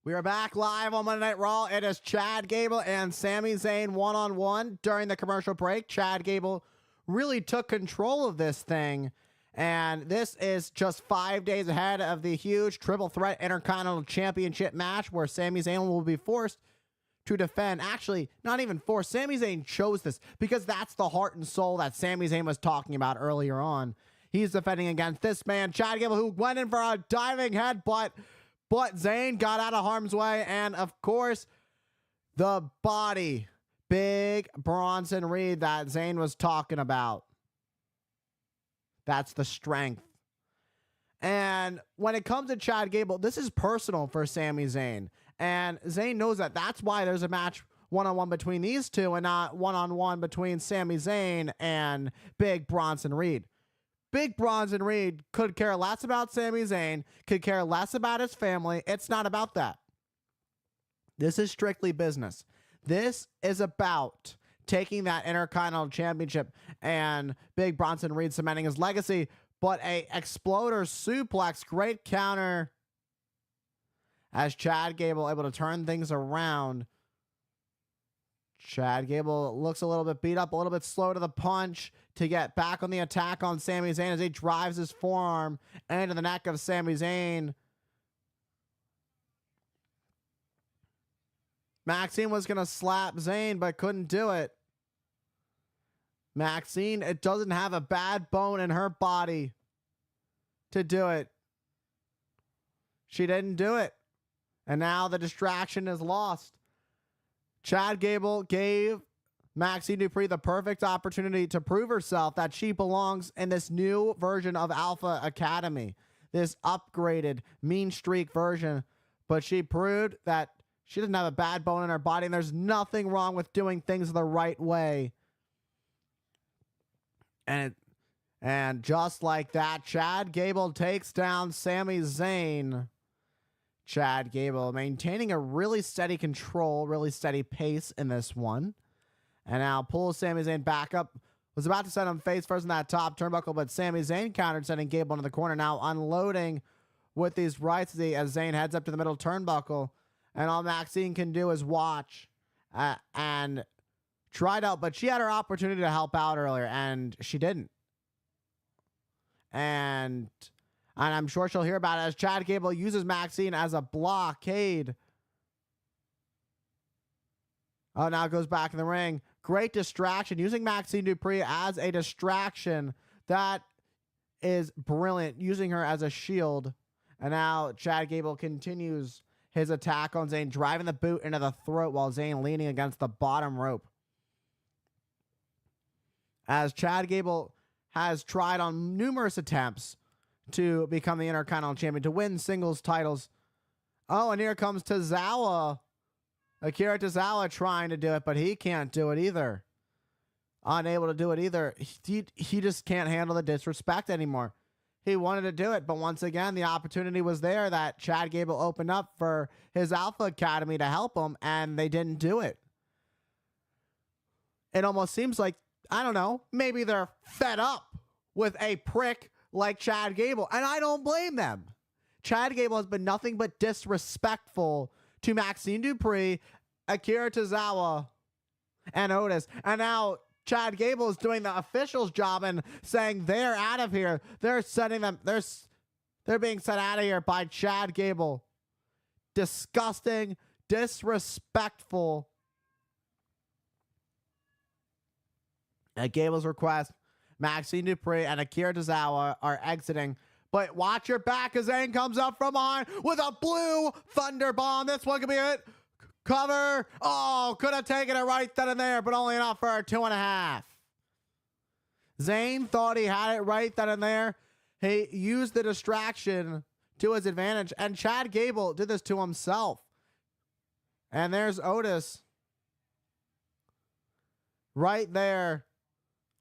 We are back live on Monday Night Raw. It is Chad Gable and Sami Zayn one-on-one during the commercial break. Chad Gable really took control of this thing, and this is just 5 days ahead of the huge triple threat Intercontinental Championship match where Sami Zayn will be forced to defend. Actually, not even forced. Sami Zayn chose this because that's the heart and soul that Sami Zayn was talking about earlier on. He's defending against this man, Chad Gable, who went in for a diving headbutt, but Zayn got out of harm's way, and of course, the body, big Bronson Reed that Zayn was talking about. That's the strength. And when it comes to Chad Gable, this is personal for Sami Zayn. And Zayn knows that. That's why there's a match one-on-one between these two and not one-on-one between Sami Zayn and Big Bronson Reed. Big Bronson Reed could care less about Sami Zayn, could care less about his family. It's not about that. This is strictly business. This is about taking that Intercontinental Championship and Big Bronson Reed cementing his legacy. But a exploder suplex, great counter as Chad Gable able to turn things around. Chad Gable looks a little bit beat up, a little bit slow to the punch to get back on the attack on Sami Zayn as he drives his forearm into the neck of Sami Zayn. Maxine was going to slap Zayn, but couldn't do it. Maxine, it doesn't have a bad bone in her body to do it. She didn't do it. And now the distraction is lost. Chad Gable gave Maxine Dupri the perfect opportunity to prove herself that she belongs in this new version of Alpha Academy, this upgraded mean streak version. But she proved that she doesn't have a bad bone in her body, and there's nothing wrong with doing things the right way. And just like that, Chad Gable takes down Sami Zayn. Chad Gable maintaining a really steady control, really steady pace in this one. And now pulls Sami Zayn back up. Was about to send him face first in that top turnbuckle, but Sami Zayn countered, sending Gable into the corner. Now unloading with these rights as Zayn heads up to the middle turnbuckle. And all Maxine can do is watch and try to help. But she had her opportunity to help out earlier, and she didn't. And I'm sure she'll hear about it as Chad Gable uses Maxine as a blockade. Oh, now goes back in the ring. Great distraction. Using Maxine Dupri as a distraction. That is brilliant. Using her as a shield. And now Chad Gable continues his attack on Zayn, driving the boot into the throat while Zayn leaning against the bottom rope. As Chad Gable has tried on numerous attempts to become the Intercontinental Champion, to win singles titles. Oh, and here comes Tozawa. Akira Tozawa trying to do it, but he can't do it either. Unable to do it either. He just can't handle the disrespect anymore. He wanted to do it, but once again, the opportunity was there that Chad Gable opened up for his Alpha Academy to help him, and they didn't do it. It almost seems like, I don't know, maybe they're fed up with a prick like Chad Gable, and I don't blame them. Chad Gable has been nothing but disrespectful to Maxine Dupri, Akira Tozawa, and Otis. And now Chad Gable is doing the officials' job and saying they're out of here. They're sending them. They're being sent out of here by Chad Gable. Disgusting, disrespectful. At Gable's request, Maxine Dupri and Akira Tozawa are exiting. But watch your back as Zayn comes up from behind with a blue thunder bomb. This one could be it. Cover. Oh, could have taken it right then and there, but only enough for a 2.5. Zayn thought he had it right then and there. He used the distraction to his advantage, and Chad Gable did this to himself. And there's Otis right there.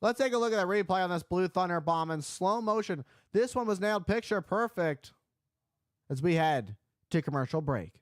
Let's take a look at the replay on this blue thunder bomb in slow motion. This one was nailed picture perfect as we head to commercial break.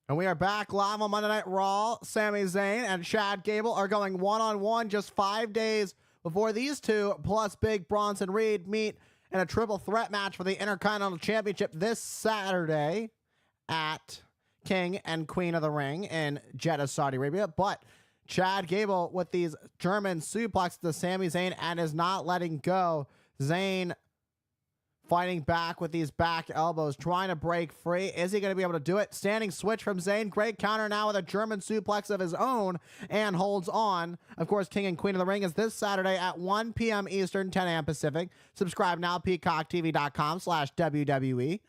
And we are back live on Monday Night Raw. Sami Zayn and Chad Gable are going one-on-one just 5 days before these two, plus Big Bronson Reed, meet in a triple threat match for the Intercontinental Championship this Saturday at King and Queen of the Ring in Jeddah, Saudi Arabia. But Chad Gable with these German suplexes to Sami Zayn and is not letting go. Zayn fighting back with these back elbows, trying to break free. Is he going to be able to do it? Standing switch from Zayn. Great counter now with a German suplex of his own and holds on. Of course, King and Queen of the Ring is this Saturday at 1 p.m. Eastern, 10 a.m. Pacific. Subscribe now, peacocktv.com/WWE.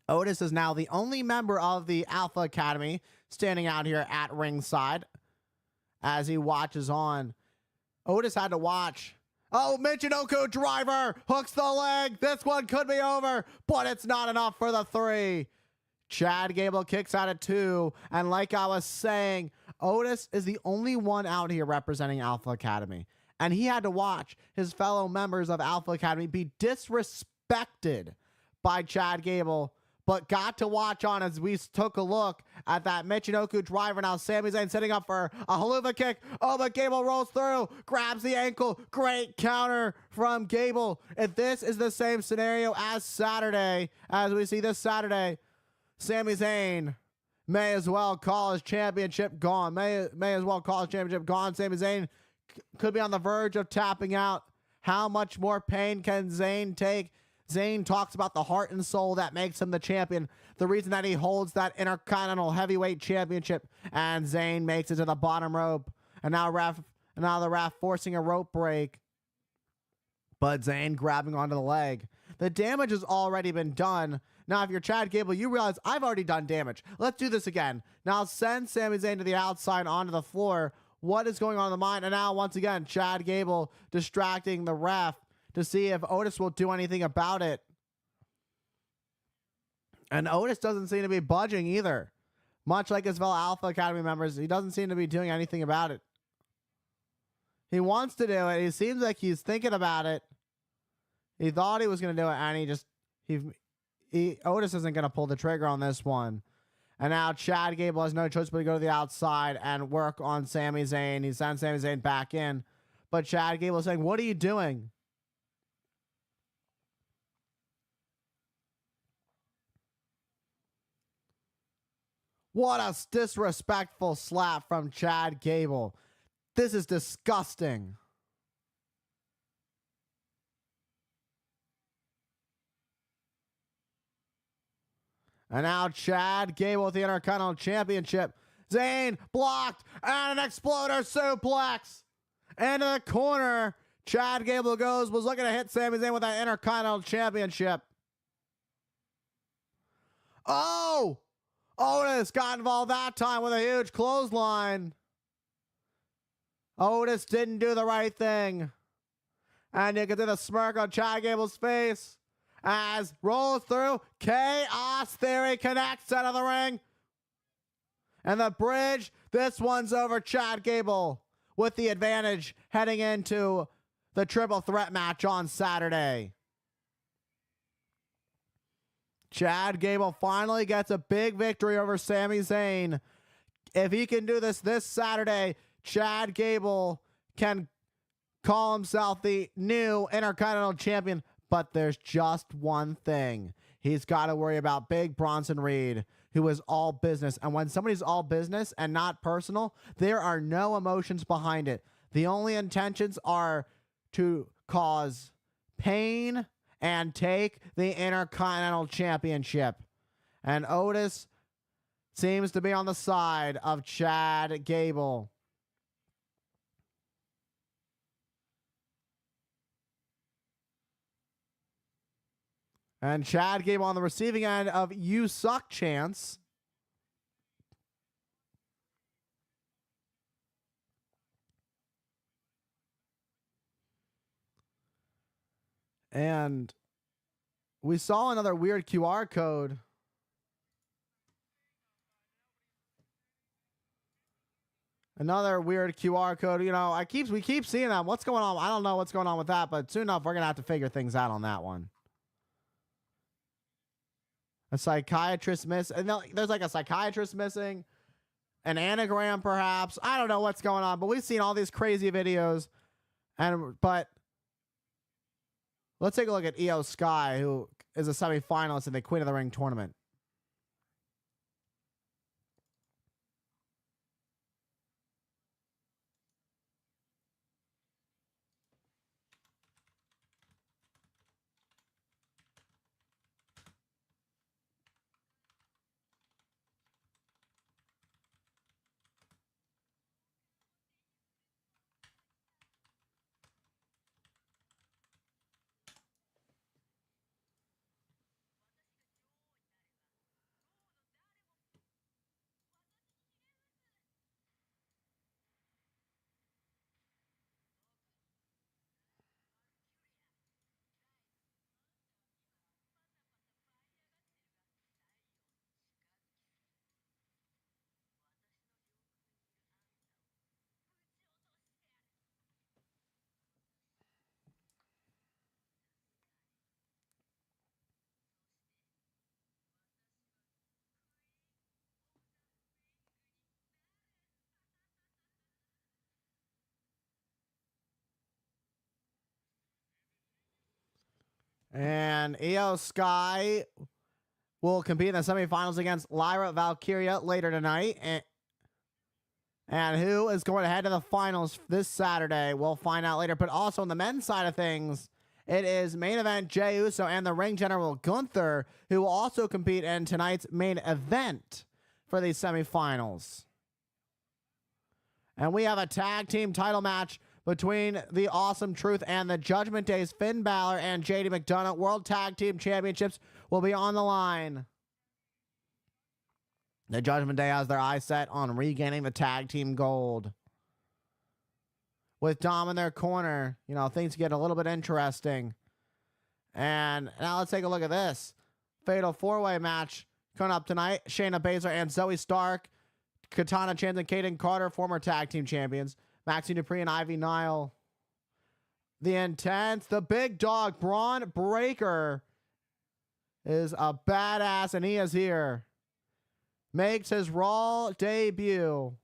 Otis is now the only member of the Alpha Academy standing out here at ringside as he watches on. Otis had to watch. Oh, Michinoku driver hooks the leg. This one could be over, but it's not enough for the 3. Chad Gable kicks out at 2. And like I was saying, Otis is the only one out here representing Alpha Academy. And he had to watch his fellow members of Alpha Academy be disrespected by Chad Gable, but got to watch on as we took a look at that Michinoku driver. Now Sami Zayn setting up for a haluva kick. Oh, but Gable rolls through, grabs the ankle. Great counter from Gable. If this is the same scenario as Saturday, as we see this Saturday, Sami Zayn may as well call his championship gone. May as well call his championship gone. Sami Zayn could be on the verge of tapping out. How much more pain can Zayn take? Zayn talks about the heart and soul that makes him the champion, the reason that he holds that Intercontinental Heavyweight Championship, and Zayn makes it to the bottom rope. And now the ref forcing a rope break, but Zayn grabbing onto the leg. The damage has already been done. Now, if you're Chad Gable, you realize I've already done damage. Let's do this again. Now send Sami Zayn to the outside onto the floor. What is going on in the mind? And now, once again, Chad Gable distracting the ref to see if Otis will do anything about it. And Otis doesn't seem to be budging either. Much like his fellow Alpha Academy members, he doesn't seem to be doing anything about it. He wants to do it. He seems like he's thinking about it. He thought he was going to do it, and Otis isn't going to pull the trigger on this one. And now Chad Gable has no choice but to go to the outside and work on Sami Zayn. He sends Sami Zayn back in. But Chad Gable is saying, what are you doing? What a disrespectful slap from Chad Gable. This is disgusting. And now Chad Gable with the Intercontinental Championship. Zayn blocked and an exploder suplex. Into the corner. Chad Gable was looking to hit Sami Zayn with that Intercontinental Championship. Oh! Otis got involved that time with a huge clothesline. Otis didn't do the right thing. And you can see the smirk on Chad Gable's face as rolls through. Chaos Theory connects out of the ring. And the bridge, this one's over Chad Gable with the advantage heading into the triple threat match on Saturday. Chad Gable finally gets a big victory over Sami Zayn. If he can do this Saturday, Chad Gable can call himself the new Intercontinental Champion. But there's just one thing. He's got to worry about Big Bronson Reed, who is all business. And when somebody's all business and not personal, there are no emotions behind it. The only intentions are to cause pain and take the Intercontinental Championship. And Otis seems to be on the side of Chad Gable. And Chad Gable on the receiving end of "You Suck" chants. And we saw another weird QR code. Another weird QR code. You know, we keep seeing them. What's going on? I don't know what's going on with that, but soon enough, we're going to have to figure things out on that one. A psychiatrist and there's like a psychiatrist missing, an anagram perhaps. I don't know what's going on, but we've seen all these crazy videos. But let's take a look at Io Sky, who is a semifinalist in the Queen of the Ring tournament. And Io Sky will compete in the semifinals against Lyra Valkyria later tonight. And who is going to head to the finals this Saturday? We'll find out later. But also on the men's side of things, it is main event Jey Uso and the ring general Gunther, who will also compete in tonight's main event for these semifinals. And we have a tag team title match between the Awesome Truth and the Judgment Day's Finn Balor and JD McDonough. World Tag Team Championships will be on the line. The Judgment Day has their eyes set on regaining the tag team gold. With Dom in their corner, you know, things get a little bit interesting. And now let's take a look at this. Fatal 4-way match coming up tonight. Shayna Baszler and Zoe Stark. Katana Chance and Kaden Carter, former tag team champions. Maxine Dupree and Ivy Nile. The Intense, the big dog, Braun Breaker, is a badass, and he is here. Makes his Raw debut.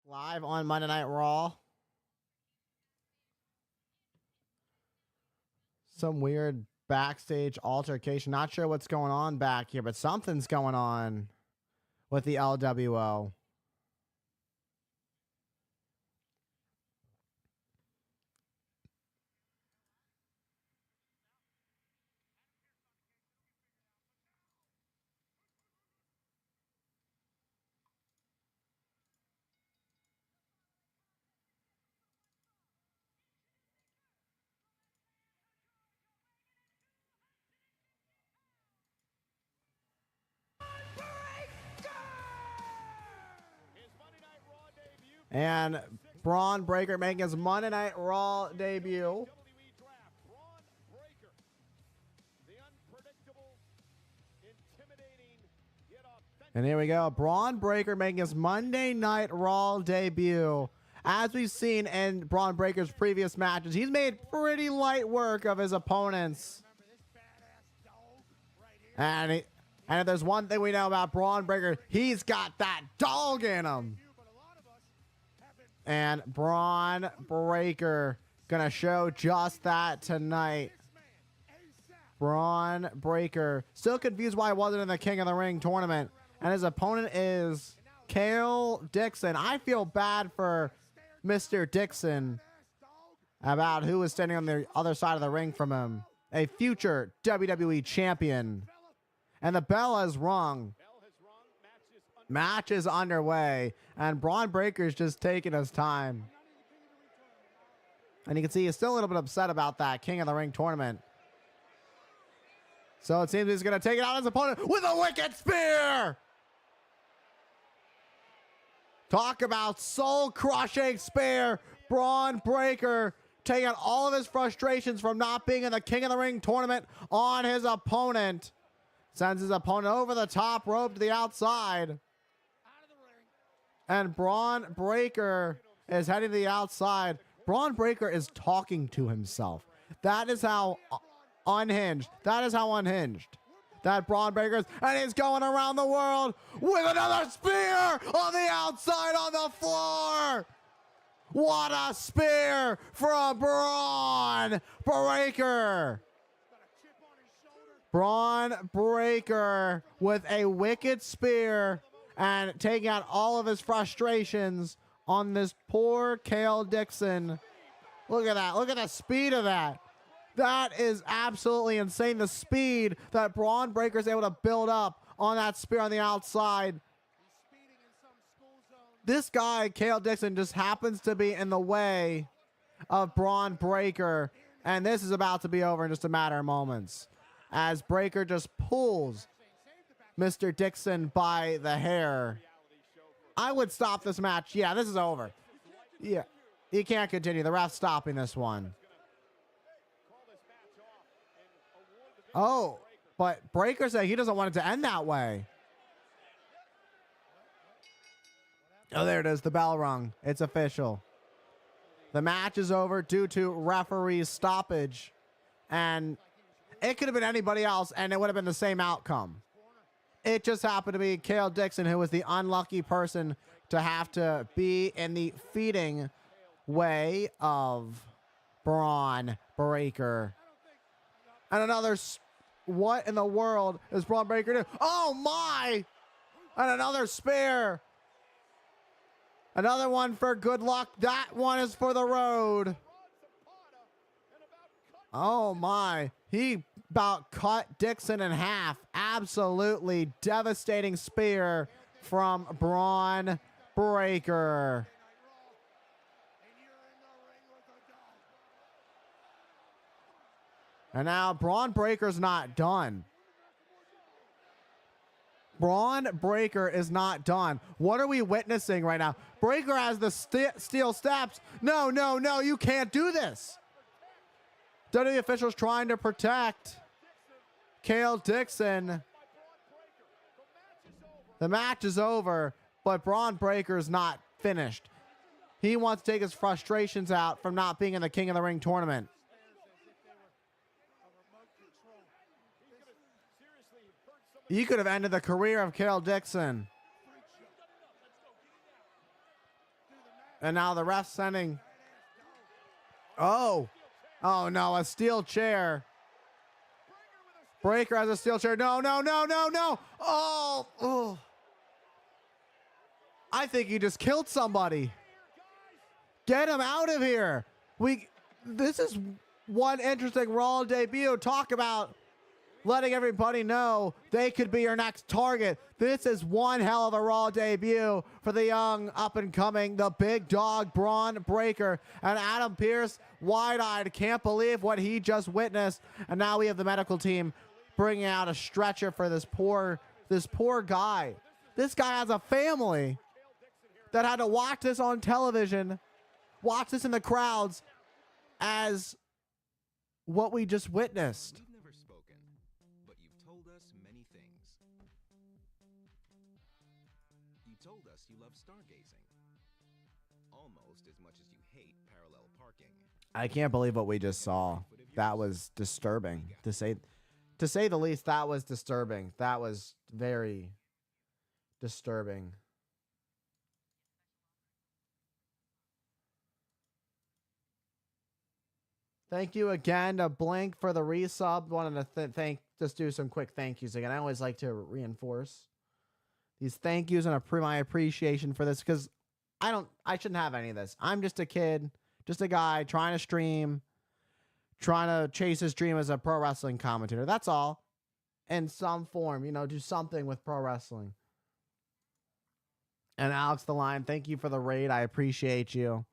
Live on Monday Night Raw. Some weird backstage altercation. Not sure what's going on back here, but something's going on with the LWO. And Braun Breaker making his Monday Night Raw debut. And here we go. Braun Breaker making his Monday Night Raw debut. As we've seen in Braun Breaker's previous matches, he's made pretty light work of his opponents. And if there's one thing we know about Braun Breaker, he's got that dog in him. And Braun Breaker gonna show just that tonight. Braun Breaker still confused why he wasn't in the King of the Ring tournament. And his opponent is Kale Dixon. I feel bad for Mr. Dixon about who is standing on the other side of the ring from him. A future WWE champion. And the bell has rung. Match is underway. And Braun Breaker is just taking his time. And you can see he's still a little bit upset about that King of the Ring tournament. So it seems he's going to take it out on his opponent with a wicked spear. Talk about soul-crushing spear. Braun Breaker taking out all of his frustrations from not being in the King of the Ring tournament on his opponent. Sends his opponent over the top rope to the outside. And Braun Breaker is heading to the outside. Braun Breaker is talking to himself. That is how unhinged. That is how unhinged that Braun Breaker is. And he's going around the world with another spear on the outside on the floor. What a spear from Braun Breaker. Braun Breaker with a wicked spear and taking out all of his frustrations on this poor Kale Dixon. Look at that. Look at the speed of that. That is absolutely insane. The speed that Braun Breaker is able to build up on that spear on the outside. This guy, Kale Dixon, just happens to be in the way of Braun Breaker. And this is about to be over in just a matter of moments, as Breaker just pulls Mr. Dixon by the hair. I would stop this match. Yeah, this is over. Yeah, he can't continue. The ref's stopping this one. Oh, but Breaker said he doesn't want it to end that way. Oh, there it is. The bell rung. It's official. The match is over due to referee's stoppage. And it could have been anybody else, and it would have been the same outcome. It just happened to be Kale Dixon, who was the unlucky person to have to be in the feeding way of Braun Breaker. And another, what in the world is Braun Breaker doing? Oh my! And another spear. Another one for good luck. That one is for the road. Oh my. He about cut Dixon in half. Absolutely devastating spear from Braun Breaker. And now Braun Breaker's not done. Braun Breaker is not done. What are we witnessing right now? Breaker has the steel steps. No, no, no, you can't do this. WWE officials trying to protect Kale Dixon. The match is over, but Braun Breaker is not finished. He wants to take his frustrations out from not being in the King of the Ring tournament. He could have ended the career of Kale Dixon. And now the ref sending. Oh. Oh, no. A steel chair. Breaker has a steel chair. No, no, no, no, no. Oh. Oh. I think he just killed somebody. Get him out of here. This is one interesting Raw debut. Talk about letting everybody know they could be your next target. This is one hell of a Raw debut for the young up-and-coming, the big dog, Braun Breaker. And Adam Pearce, wide-eyed, can't believe what he just witnessed. And now we have the medical team bringing out a stretcher for this poor guy. This guy has a family that had to watch this on television, watch this in the crowds as what we just witnessed. We've never spoken, but you've told us many things. You told us you love stargazing, almost as much as you hate parallel parking. I can't believe what we just saw. That was disturbing, to say the least. That was disturbing. That was very disturbing. Thank you again to Blink for the resub. Wanted to just do some quick thank yous again. I always like to reinforce these thank yous and my appreciation for this, because I shouldn't have any of this. I'm just a kid, just a guy trying to stream, trying to chase his dream as a pro wrestling commentator. That's all. In some form, do something with pro wrestling. And Alex the Lion, thank you for the raid. I appreciate you.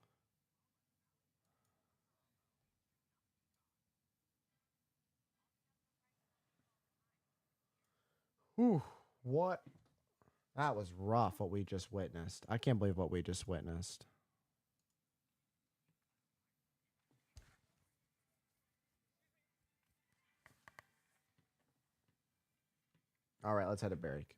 Whew, what? That was rough, what we just witnessed. I can't believe what we just witnessed. All right, let's head to break.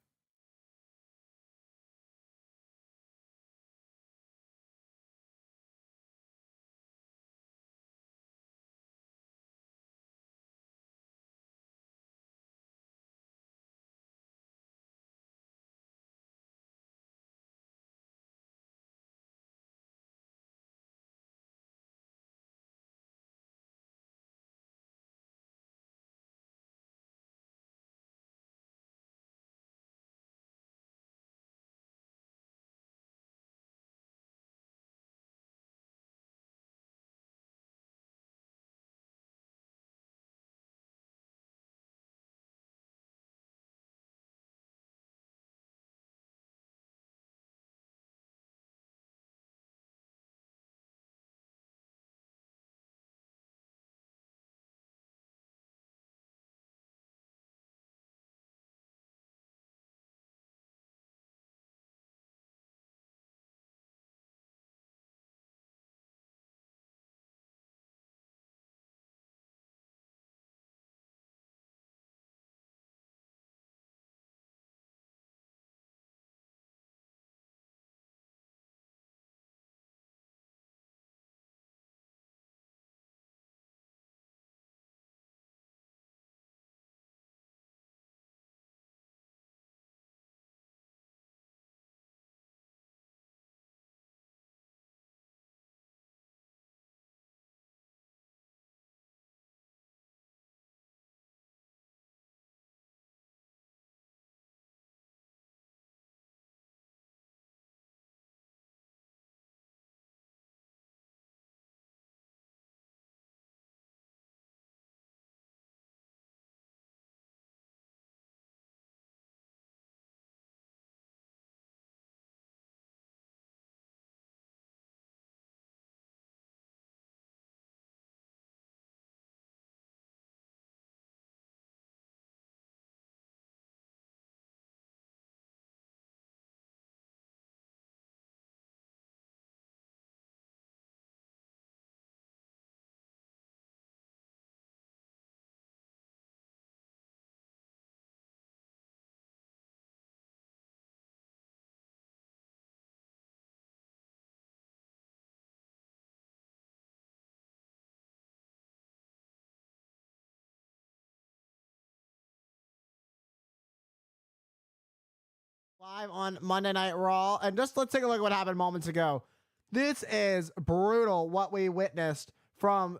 Live on Monday Night Raw. And just let's take a look at what happened moments ago. This is brutal what we witnessed from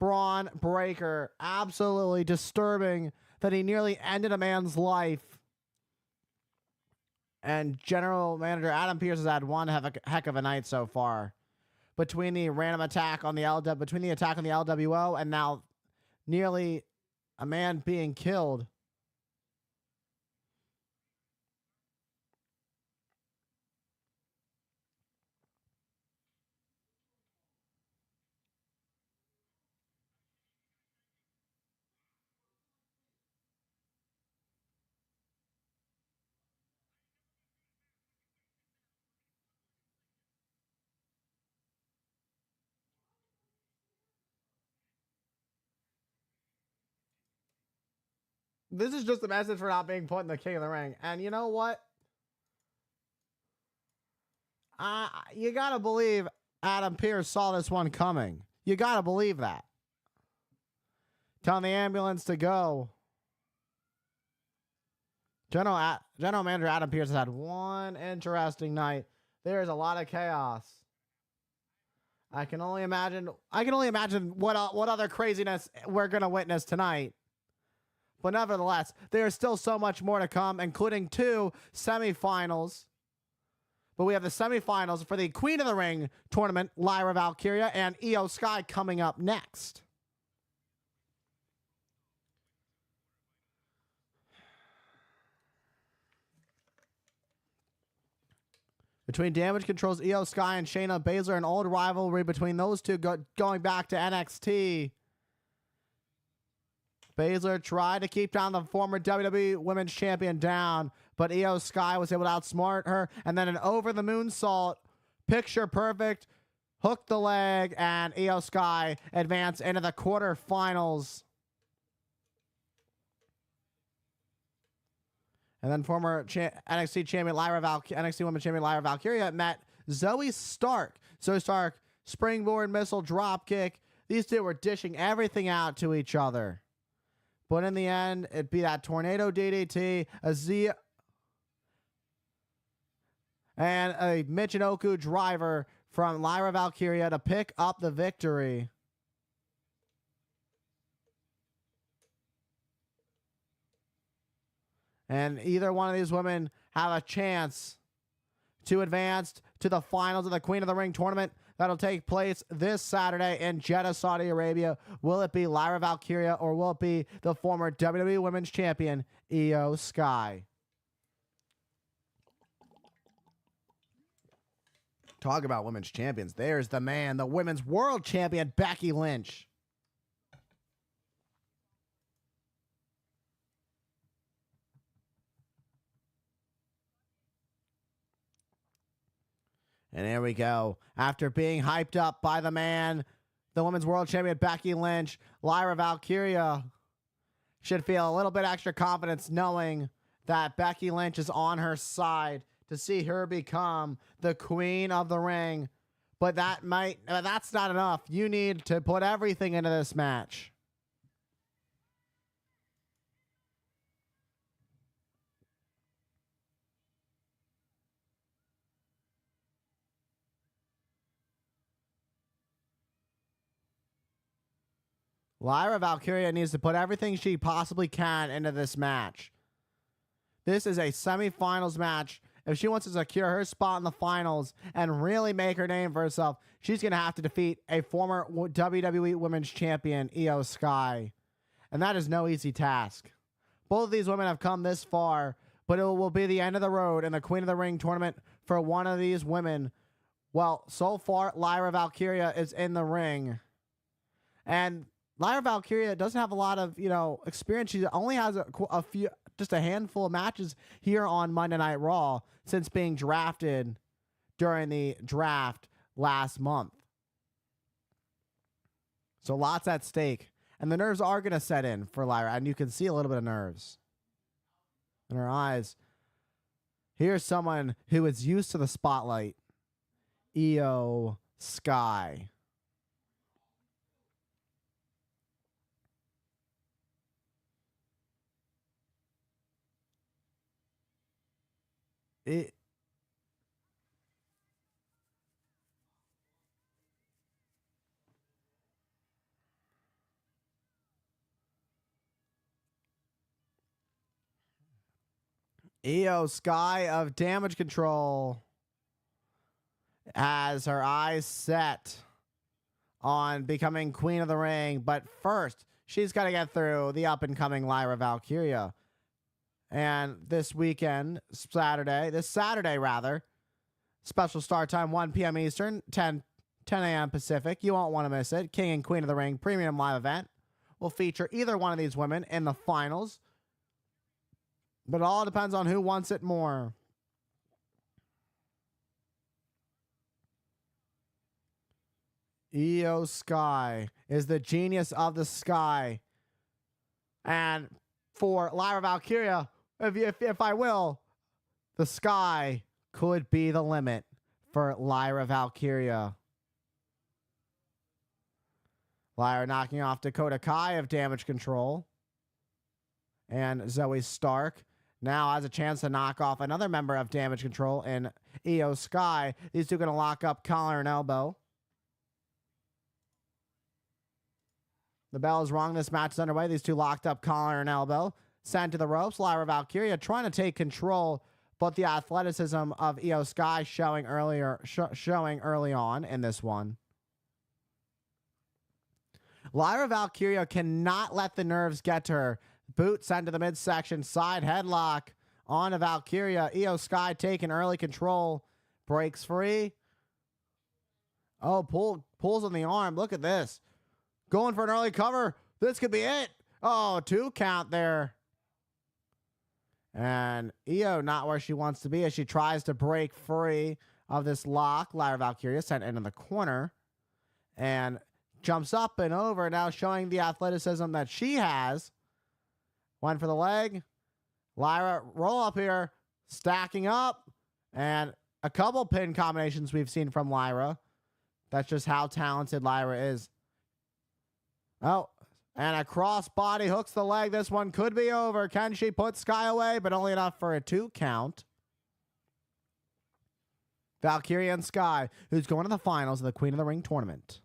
Braun Breaker. Absolutely disturbing that he nearly ended a man's life. And General Manager Adam Pearce has had one heck of a night so far. Between the random attack on the LWO and now nearly a man being killed. This is just a message for not being put in the King of the Ring. And you know what? You gotta believe Adam Pearce saw this one coming. You gotta believe that. Telling the ambulance to go. General Manager Adam Pearce has had one interesting night. There's a lot of chaos. I can only imagine what other craziness we're gonna witness tonight. But nevertheless, there's still so much more to come, including 2 semifinals. But we have the semifinals for the Queen of the Ring tournament, Lyra Valkyria and Io Sky, coming up next. Between Damage Control's Io Sky and Shayna Baszler, an old rivalry between those two going back to NXT. Baszler tried to keep down the former WWE Women's Champion down, but Io Sky was able to outsmart her, and then an over-the-moonsault, picture perfect, hooked the leg, and Io Sky advanced into the quarterfinals. And then former NXT champion NXT Women's Champion Lyra Valkyria met Zoe Stark. Zoe Stark, springboard missile dropkick. These two were dishing everything out to each other. But in the end, it'd be that tornado DDT, and a Michinoku driver from Lyra Valkyria to pick up the victory. And either one of these women have a chance to advance to the finals of the Queen of the Ring tournament that'll take place this Saturday in Jeddah, Saudi Arabia. Will it be Lyra Valkyria or will it be the former WWE Women's Champion, Io Sky? Talk about women's champions. There's the man, the women's world champion, Becky Lynch. And there we go. After being hyped up by the man, the women's world champion, Becky Lynch, Lyra Valkyria should feel a little bit extra confidence knowing that Becky Lynch is on her side to see her become the Queen of the Ring. But that's not enough. You need to put everything into this match. Lyra Valkyria needs to put everything she possibly can into this match. This is a semifinals match. If she wants to secure her spot in the finals and really make her name for herself, she's going to have to defeat a former WWE Women's Champion, Io Sky. And that is no easy task. Both of these women have come this far, but it will be the end of the road in the Queen of the Ring tournament for one of these women. Well, so far, Lyra Valkyria is in the ring. And Lyra Valkyria doesn't have a lot of, experience. She only has just a handful of matches here on Monday Night Raw since being drafted during the draft last month. So lots at stake. And the nerves are going to set in for Lyra. And you can see a little bit of nerves in her eyes. Here's someone who is used to the spotlight. Io Sky. Io Sky of Damage Control has her eyes set on becoming Queen of the Ring. But first, she's got to get through the up-and-coming Lyra Valkyria. And this Saturday, special start time, 1 p.m. Eastern, 10 a.m. Pacific. You won't want to miss it. King and Queen of the Ring premium live event will feature either one of these women in the finals. But it all depends on who wants it more. Io Sky is the genius of the sky. And for Lyra Valkyria, if I will, the sky could be the limit for Lyra Valkyria. Lyra knocking off Dakota Kai of Damage Control. And Zoe Stark now has a chance to knock off another member of Damage Control in Io Sky. These two going to lock up collar and elbow. The bell is rung. This match is underway. These two locked up collar and elbow. Sent to the ropes. Lyra Valkyria trying to take control, but the athleticism of Io Sky showing early on in this one. Lyra Valkyria cannot let the nerves get to her. Boot sent to the midsection. Side headlock on a Valkyria. Io Sky taking early control. Breaks free. Oh, pulls on the arm. Look at this. Going for an early cover. This could be it. Oh, 2 count there. And Io not where she wants to be as she tries to break free of this lock. Lyra Valkyria sent into the corner. And jumps up and over, now showing the athleticism that she has. Went for the leg. Lyra, roll up here. Stacking up. And a couple pin combinations we've seen from Lyra. That's just how talented Lyra is. Oh, and a cross body hooks the leg. This one could be over. Can she put Sky away? But only enough for a 2 count. Valkyria and Sky, who's going to the finals of the Queen of the Ring tournament.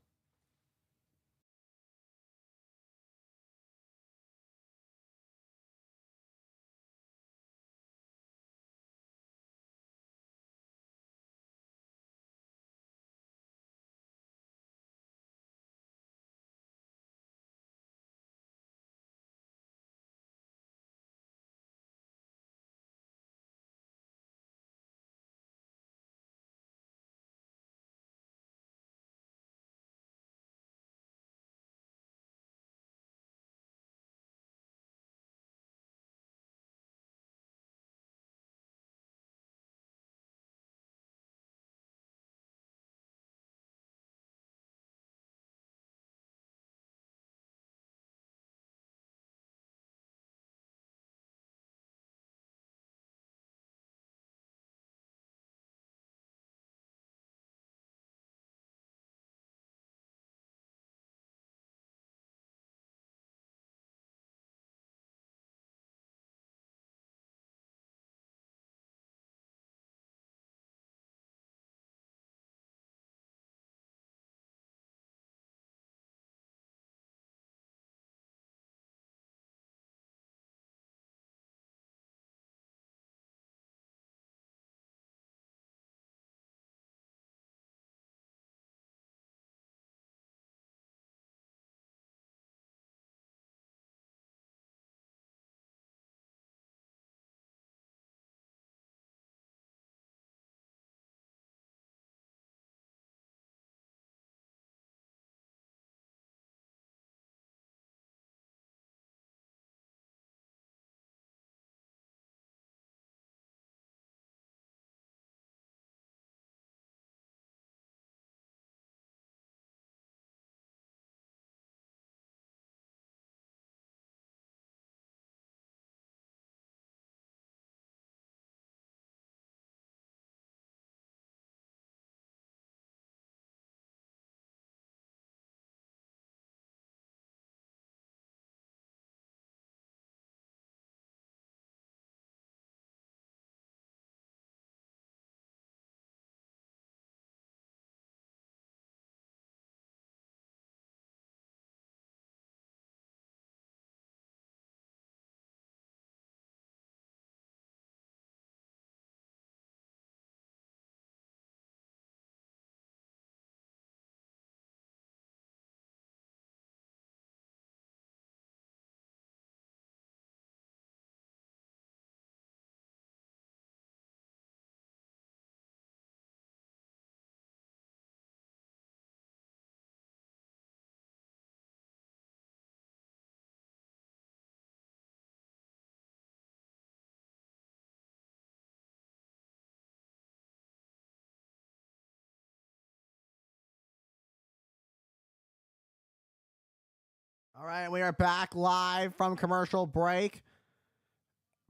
All right, we are back live from commercial break.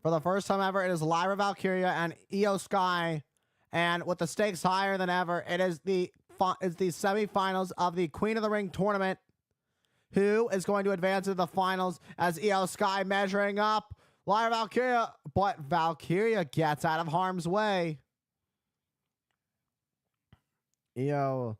For the first time ever, it is Lyra Valkyria and Io Sky. And with the stakes higher than ever, it is the semifinals of the Queen of the Ring tournament. Who is going to advance to the finals as Io Sky measuring up Lyra Valkyria, but Valkyria gets out of harm's way. Io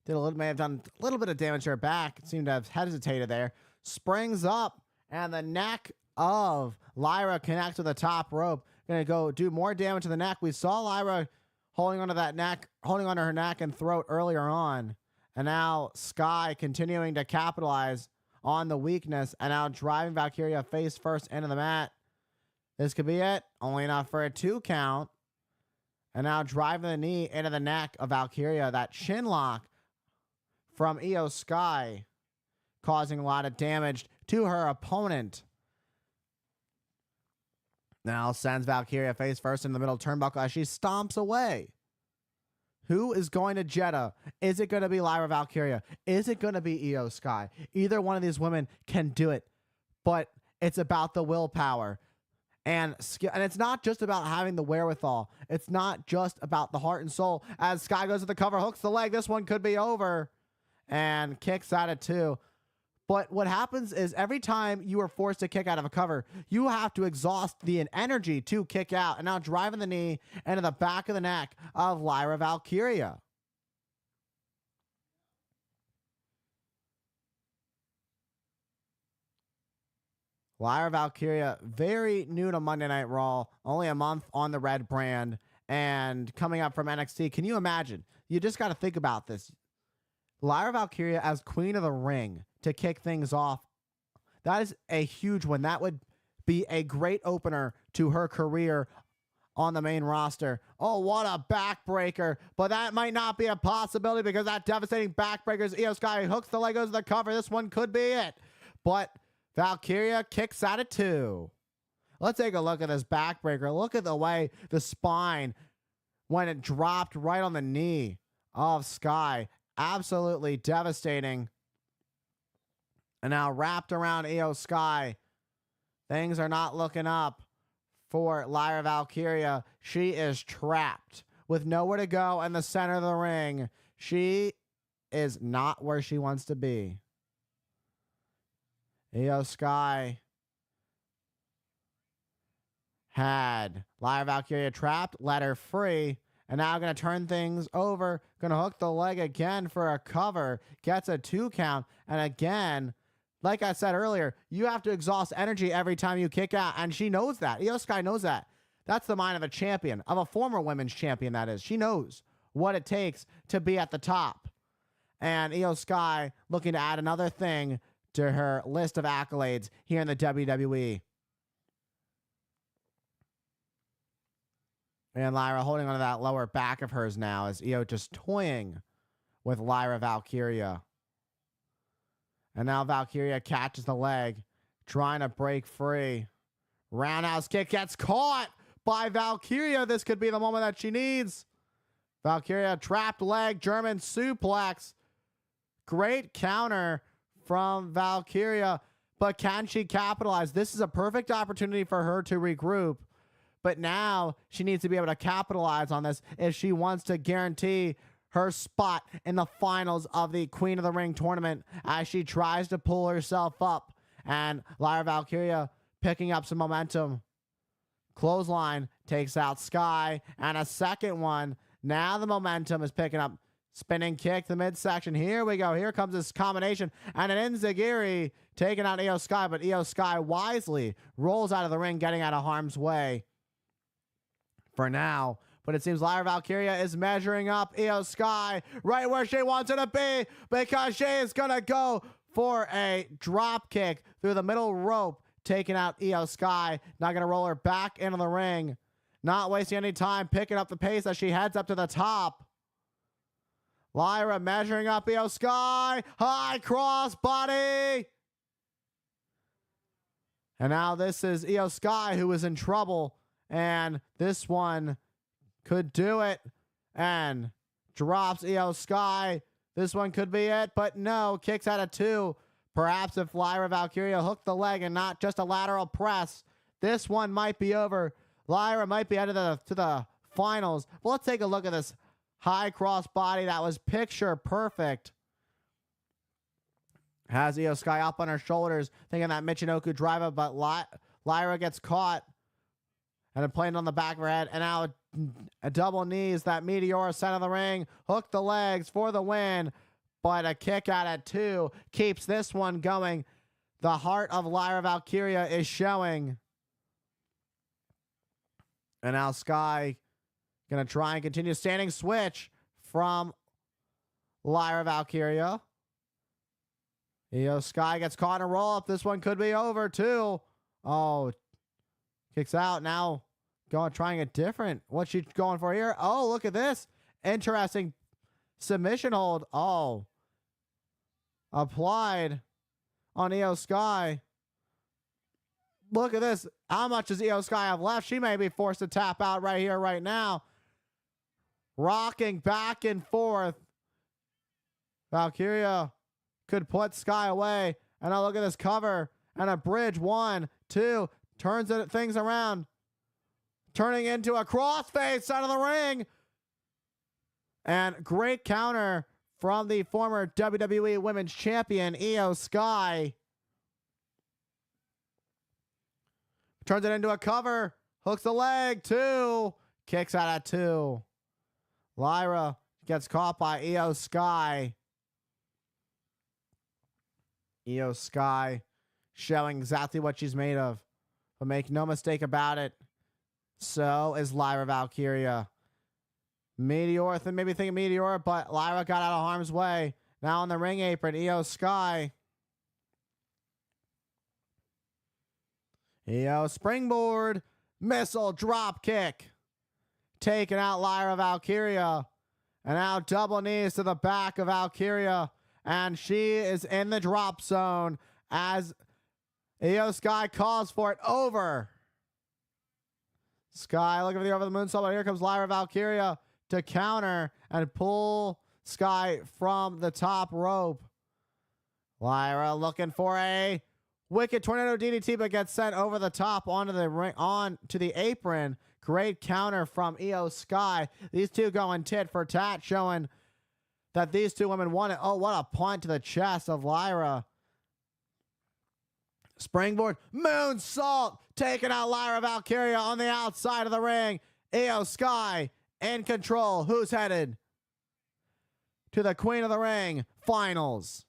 may have done a little bit of damage to her back. It seemed to have hesitated there. Springs up, and the neck of Lyra connects to the top rope. Gonna go do more damage to the neck. We saw Lyra holding onto her neck and throat earlier on. And now Sky continuing to capitalize on the weakness and now driving Valkyria face first into the mat. This could be it. Only enough for a 2 count. And now driving the knee into the neck of Valkyria. That shin lock from Io Sky causing a lot of damage to her opponent. Now sends Valkyria face first in the middle turnbuckle as she stomps away. Who is going to Jeddah? Is it going to be Lyra Valkyria? Is it going to be Io Sky? Either one of these women can do it, but it's about the willpower and skill. And it's not just about having the wherewithal. It's not just about the heart and soul. As Sky goes to the cover, hooks the leg. This one could be over and kicks out at 2. But what happens is every time you are forced to kick out of a cover, you have to exhaust the energy to kick out. And now driving the knee into the back of the neck of Lyra Valkyria. Lyra Valkyria, very new to Monday Night Raw, only a month on the red brand, and coming up from NXT. Can you imagine? You just got to think about this. Lyra Valkyria as Queen of the Ring to kick things off. That is a huge one. That would be a great opener to her career on the main roster. Oh, what a backbreaker. But that might not be a possibility because that devastating backbreaker is Io Sky hooks the leg, goes to the cover. This one could be it. But Valkyria kicks out at 2. Let's take a look at this backbreaker. Look at the way the spine, when it dropped right on the knee of Sky. Absolutely devastating. And now wrapped around Io Sky. Things are not looking up for Lyra Valkyria. She is trapped with nowhere to go in the center of the ring. She is not where she wants to be. Io Sky had Lyra Valkyria trapped, let her free. And now going to turn things over. Going to hook the leg again for a cover. Gets a 2 count. And again, like I said earlier, you have to exhaust energy every time you kick out. And she knows that. Io Sky knows that. That's the mind of a champion. Of a former women's champion, that is. She knows what it takes to be at the top. And Io Sky looking to add another thing to her list of accolades here in the WWE. And Lyra holding onto that lower back of hers now as Io just toying with Lyra Valkyria. And now Valkyria catches the leg, trying to break free. Roundhouse kick gets caught by Valkyria. This could be the moment that she needs. Valkyria trapped leg, German suplex. Great counter from Valkyria. But can she capitalize? This is a perfect opportunity for her to regroup. But now she needs to be able to capitalize on this if she wants to guarantee her spot in the finals of the Queen of the Ring tournament as she tries to pull herself up. And Lyra Valkyria picking up some momentum. Clothesline takes out Sky. And a second one. Now the momentum is picking up. Spinning kick to the midsection. Here we go. Here comes this combination. And an enziguri taking out Io Sky. But Io Sky wisely rolls out of the ring, getting out of harm's way for now. But it seems Lyra Valkyria is measuring up Io Sky right where she wants her to be, because she is going to go for a drop kick through the middle rope, taking out Io Sky. Not going to roll her back into the ring. Not wasting any time, picking up the pace as she heads up to the top. Lyra measuring up Io Sky. High cross body. And now this is Io Sky who is in trouble. And this one could do it. And drops Io Sky. This one could be it. But no, kicks out at 2. Perhaps if Lyra Valkyria hooked the leg and not just a lateral press, this one might be over. Lyra might be headed to the finals. But let's take a look at this high cross body that was picture perfect. Has Io Sky up on her shoulders, thinking that Michinoku driver, but Lyra gets caught and then playing on the back of her head. And now a double knees that Meteora sent of the ring. Hook the legs for the win. But a kick out at 2 keeps this one going. The heart of Lyra Valkyria is showing. And now Sky going to try and continue standing switch from Lyra Valkyria. Io Sky gets caught in a roll up. This one could be over too. Oh, kicks out now. Trying a different. What's she going for here? Oh, look at this. Interesting submission hold. Oh. Applied on Io Sky. Look at this. How much does Io Sky have left? She may be forced to tap out right here, right now. Rocking back and forth. Valkyria could put Sky away. And now look at this cover. And a bridge. 1, 2. Turns things around. Turning into a crossface out of the ring. And great counter from the former WWE Women's Champion, Io Sky. Turns it into a cover. Hooks the leg. 2. Kicks out at 2. Lyra gets caught by Io Sky. Io Sky showing exactly what she's made of. But make no mistake about it, so is Lyra Valkyria. Meteora, maybe thinking Meteora, but Lyra got out of harm's way. Now on the ring apron, Io Sky. Io springboard, missile drop kick. Taking out Lyra Valkyria. And now double knees to the back of Valkyria. And she is in the drop zone as Io Sky calls for it over. Sky looking for the over the moonsault, but here comes Lyra Valkyria to counter and pull Sky from the top rope. Lyra looking for a wicked tornado DDT, but gets sent over the top onto the ring, onto the apron. Great counter from Io Sky. These two going tit for tat, showing that these two women won it. Oh, what a punt to the chest of Lyra. Springboard moonsault, taking out Lyra Valkyria on the outside of the ring. Io Sky in control. Who's headed to the Queen of the Ring finals?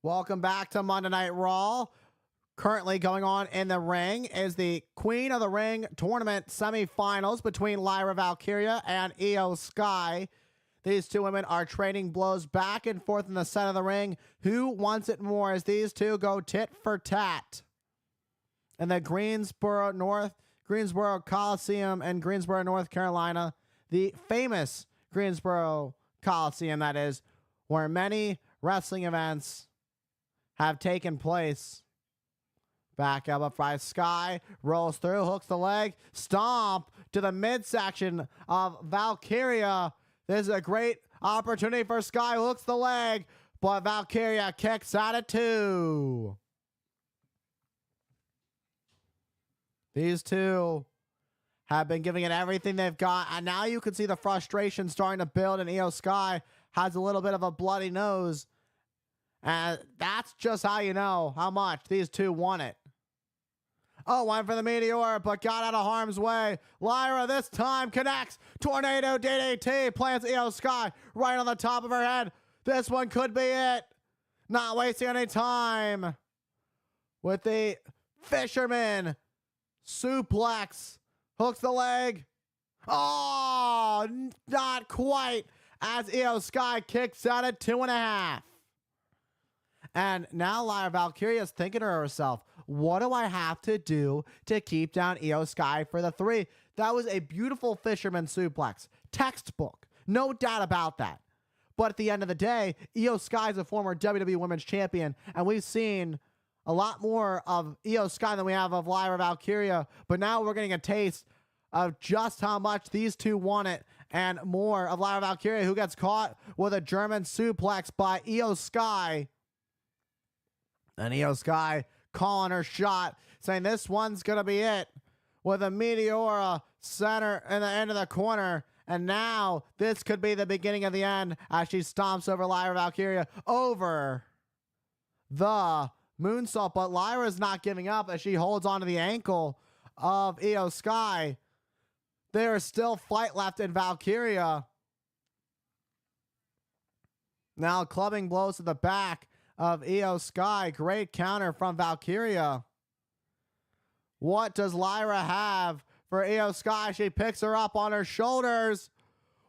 Welcome back to Monday Night Raw. Currently going on in the ring is the Queen of the Ring tournament semifinals between Lyra Valkyria and Io Sky. These two women are trading blows back and forth in the center of the ring. Who wants it more as these two go tit for tat? In the Greensboro Coliseum in Greensboro, North Carolina, the famous Greensboro Coliseum, that is, where many wrestling events have taken place. Back up by Sky, rolls through, hooks the leg, stomp to the midsection of Valkyria. This is a great opportunity for Sky, hooks the leg, but Valkyria kicks out at 2. These two have been giving it everything they've got, and now you can see the frustration starting to build, and Io Sky has a little bit of a bloody nose. And that's just how you know how much these two want it. Oh, went for the Meteor, but got out of harm's way. Lyra this time connects. Tornado DDT plants Io Sky right on the top of her head. This one could be it. Not wasting any time with the Fisherman suplex. Hooks the leg. Oh, not quite, as Io Sky kicks out at 2.5. And now Lyra Valkyria is thinking to herself, what do I have to do to keep down Io Sky for the 3? That was a beautiful Fisherman suplex. Textbook. No doubt about that. But at the end of the day, Io Sky is a former WWE Women's Champion, and we've seen a lot more of Io Sky than we have of Lyra Valkyria. But now we're getting a taste of just how much these two want it, and more of Lyra Valkyria, who gets caught with a German suplex by Io Sky. And Io Sky calling her shot, saying this one's going to be it, with a Meteora center in the end of the corner. And now this could be the beginning of the end as she stomps over Lyra Valkyria over the moonsault. But Lyra's not giving up as she holds onto the ankle of Io Sky. There is still fight left in Valkyria. Now clubbing blows to the back of Io Sky. Great counter from Valkyria. What does Lyra have for Io Sky? She picks her up on her shoulders.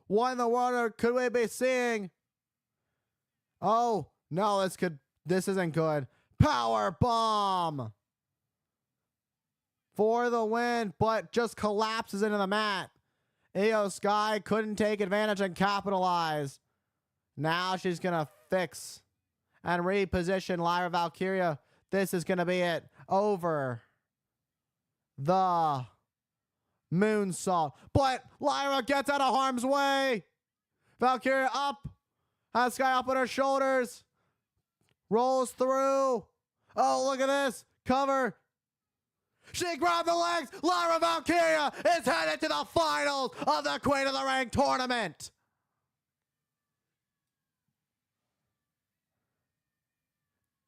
What in the world could we be seeing? Oh, no, this isn't good. Power bomb for the win, but just collapses into the mat. Io Sky couldn't take advantage and capitalize. Now she's going to fix and reposition Lyra Valkyria. This is going to be it. Over the moonsault. But Lyra gets out of harm's way. Valkyria up. Has Sky up on her shoulders. Rolls through. Oh, look at this. Cover. She grabbed the legs. Lyra Valkyria is headed to the finals of the Queen of the Ring tournament.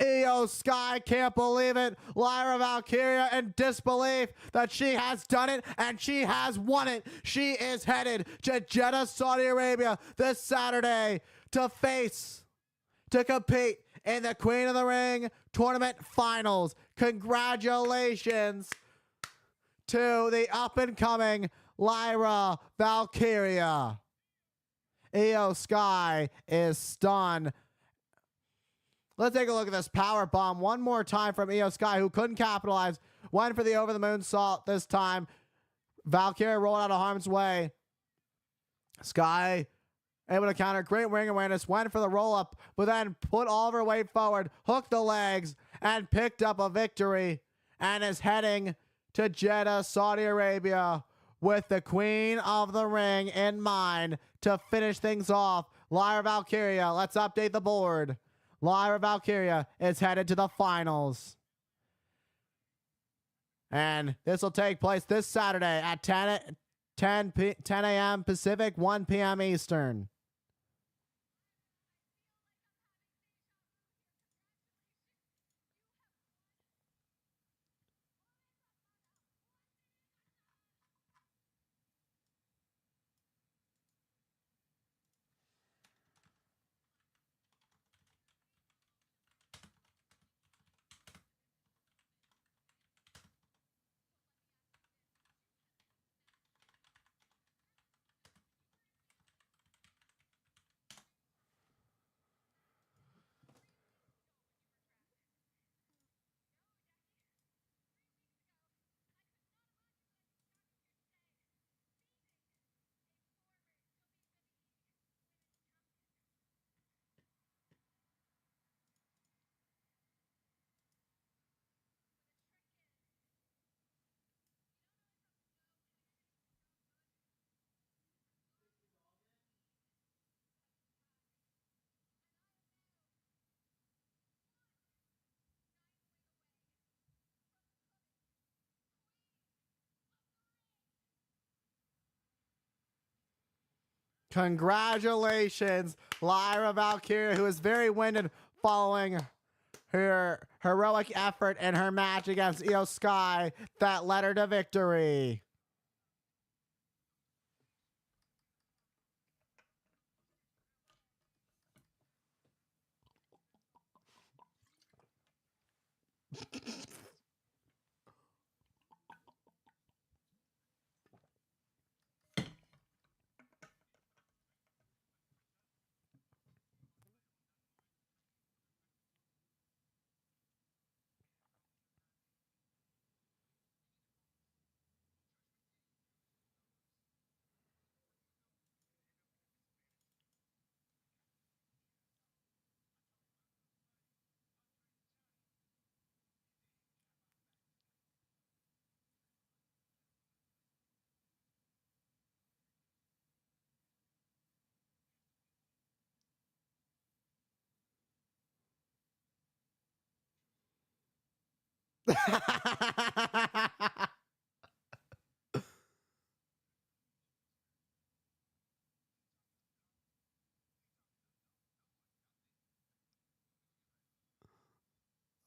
Io Sky can't believe it. Lyra Valkyria in disbelief that she has done it and she has won it. She is headed to Jeddah, Saudi Arabia this Saturday to compete in the Queen of the Ring tournament finals. Congratulations to the up-and-coming Lyra Valkyria. Io Sky is stunned. Let's take a look at this power bomb one more time from Io Sky, who couldn't capitalize. Went for the over the moonsault this time. Valkyria rolled out of harm's way. Sky able to counter. Great ring awareness. Went for the roll up, but then put all of her weight forward, hooked the legs, and picked up a victory. And is heading to Jeddah, Saudi Arabia, with the Queen of the Ring in mind to finish things off. Lyra Valkyria, let's update the board. Lyra Valkyria is headed to the finals. And this will take place this Saturday at 10 a.m. Pacific, 1 p.m. Eastern. Congratulations, Lyra Valkyria, who is very winded following her heroic effort in her match against Io Sky that led her to victory.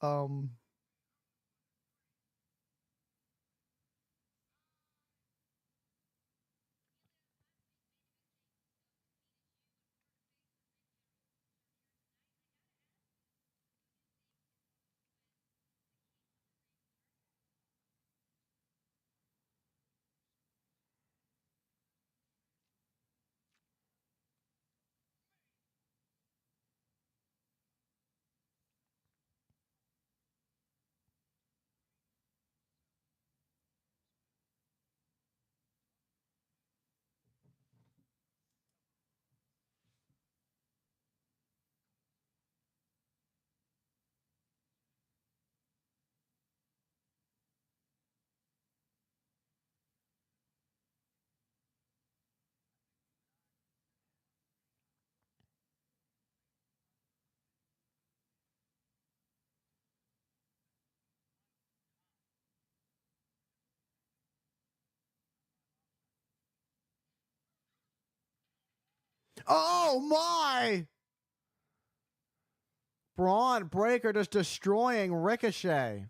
um Oh my! Braun Breaker just destroying Ricochet.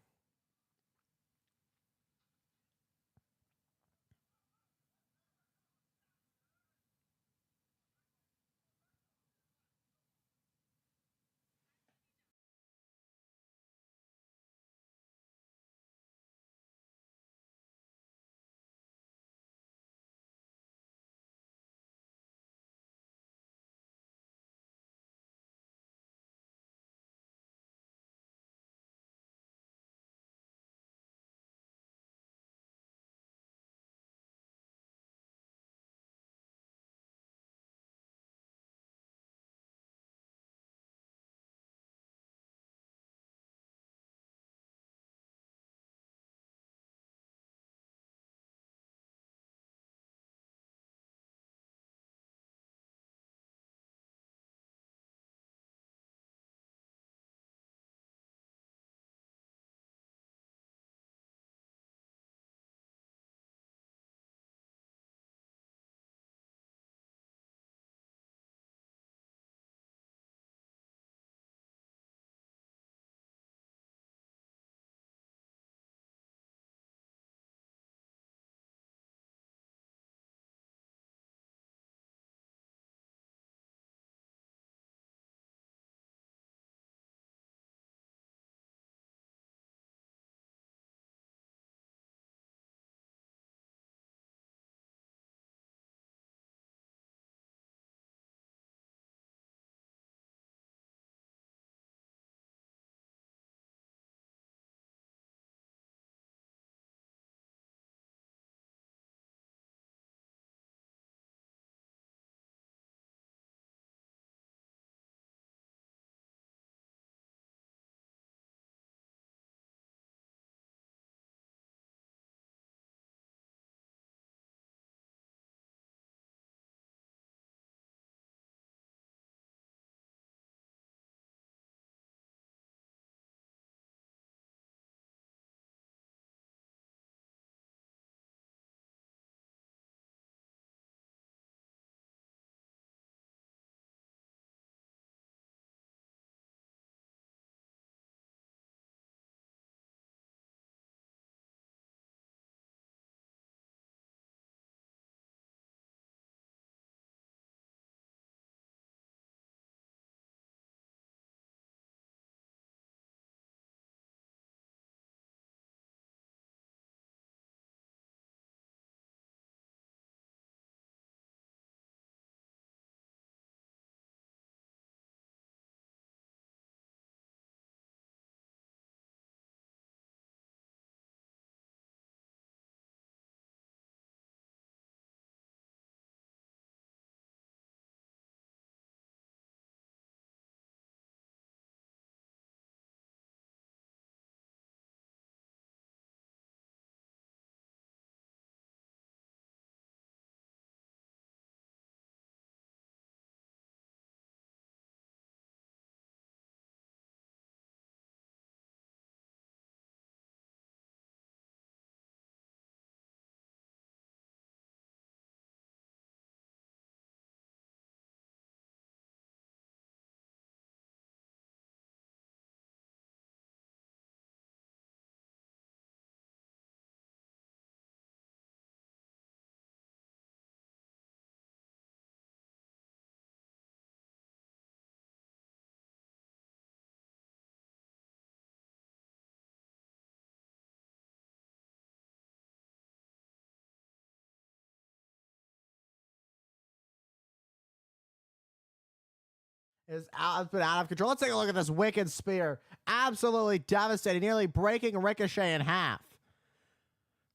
It's been out of control. Let's take a look at this wicked spear. Absolutely devastating, nearly breaking Ricochet in half.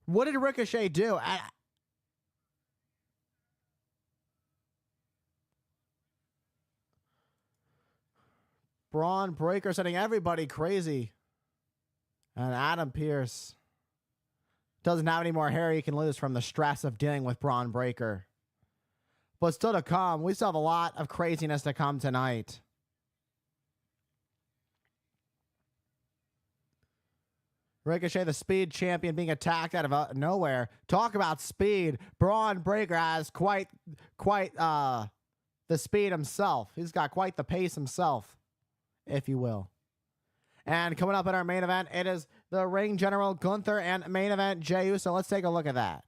What did Ricochet do? Braun Breaker setting everybody crazy. And Adam Pearce doesn't have any more hair he can lose from the stress of dealing with Braun Breaker. But still to come, we still have a lot of craziness to come tonight. Ricochet, the speed champion, being attacked out of nowhere. Talk about speed. Braun Breaker has quite the speed himself. He's got quite the pace himself, if you will. And coming up in our main event, it is the Ring General Gunther and main event Jey Uso. Let's take a look at that.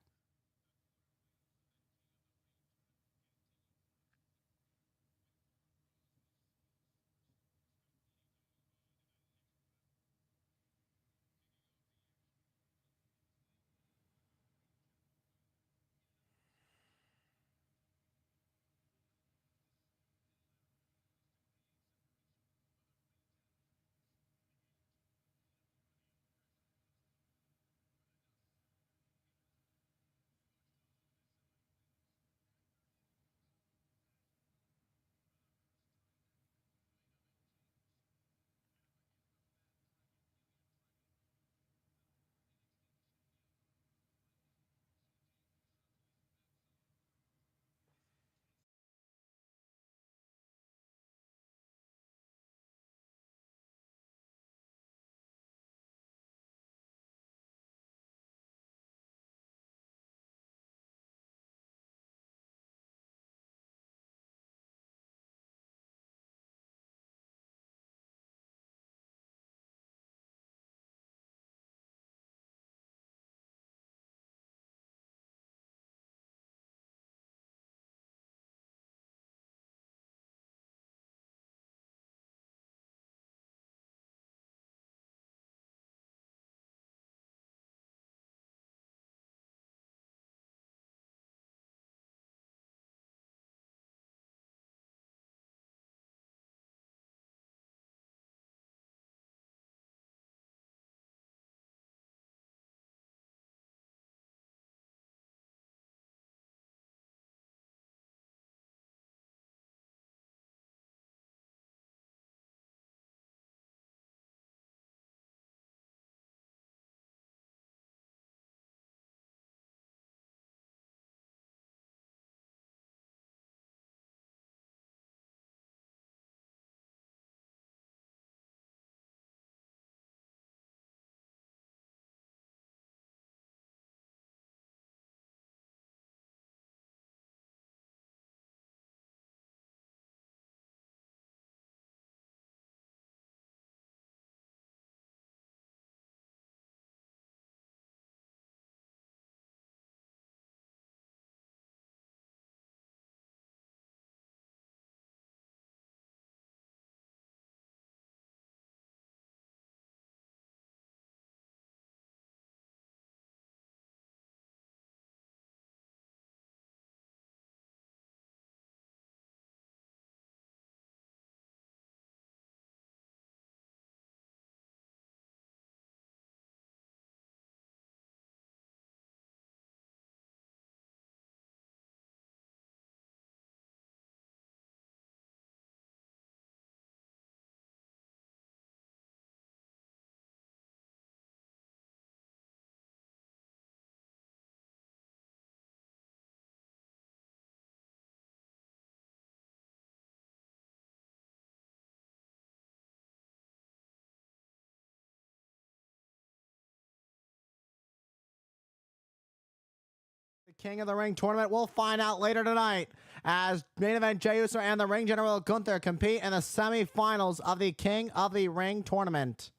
The King of the Ring tournament. We'll find out later tonight as main event Jey Uso and the Ring General Gunther compete in the semifinals of the King of the Ring tournament.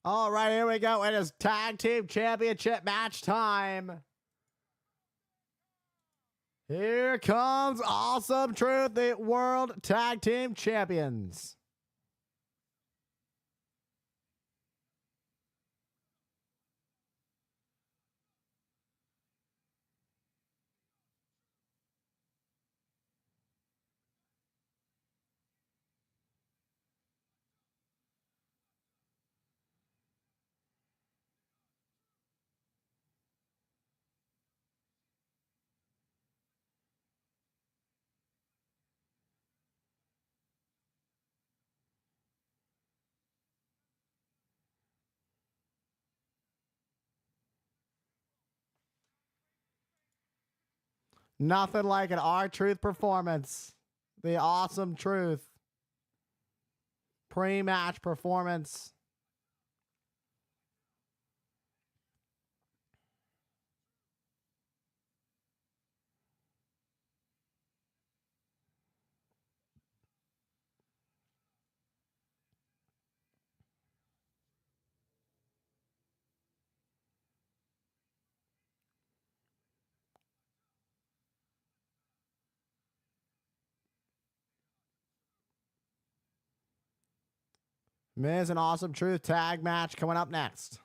All right, here we go. It is tag team championship match time. Here comes Awesome Truth, the World Tag Team Champions. Nothing like an R-Truth performance. The Awesome Truth pre-match performance. Miz and Awesome Truth tag match coming up next.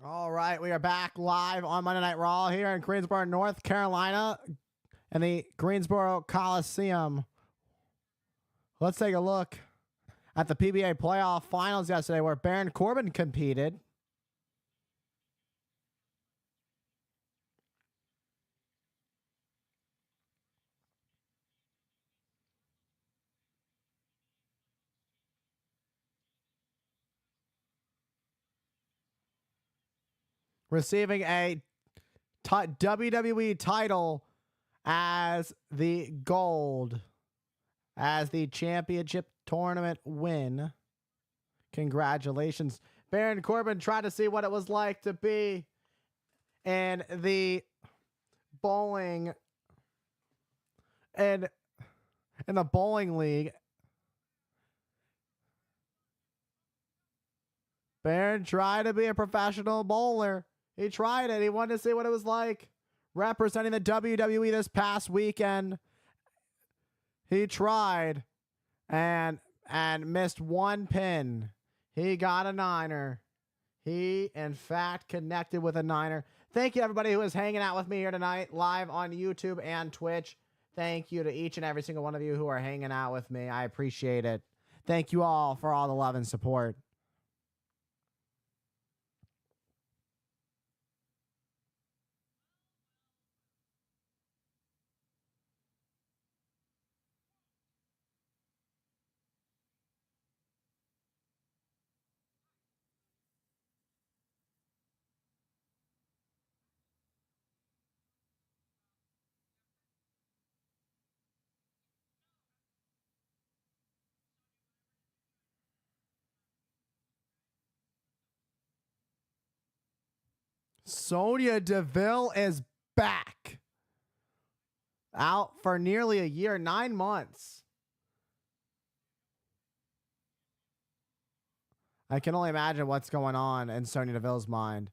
All right, we are back live on Monday Night Raw here in Greensboro, North Carolina, in the Greensboro Coliseum. Let's take a look at the PBA playoff finals yesterday where Baron Corbin competed. Receiving a WWE title as the gold, as the championship tournament win. Congratulations. Baron Corbin tried to see what it was like to be in the bowling and in the bowling league. Baron tried to be a professional bowler. He tried it. He wanted to see what it was like representing the WWE this past weekend. He tried and missed one pin. He got a niner. He, in fact, connected with a niner. Thank you, everybody who is hanging out with me here tonight, live on YouTube and Twitch. Thank you to each and every single one of you who are hanging out with me. I appreciate it. Thank you all for all the love and support. Sonya Deville is back. Out for nearly a year, 9 months. I can only imagine what's going on in Sonya Deville's mind.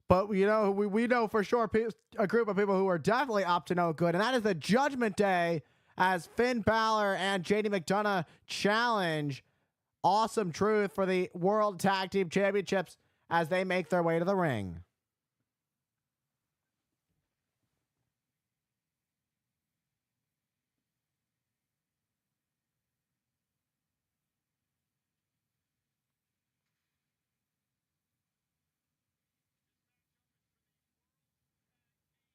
But, you know, we know for sure a group of people who are definitely up to no good, and that is the Judgment Day as Finn Balor and JD McDonough challenge Awesome Truth for the World Tag Team Championships as they make their way to the ring.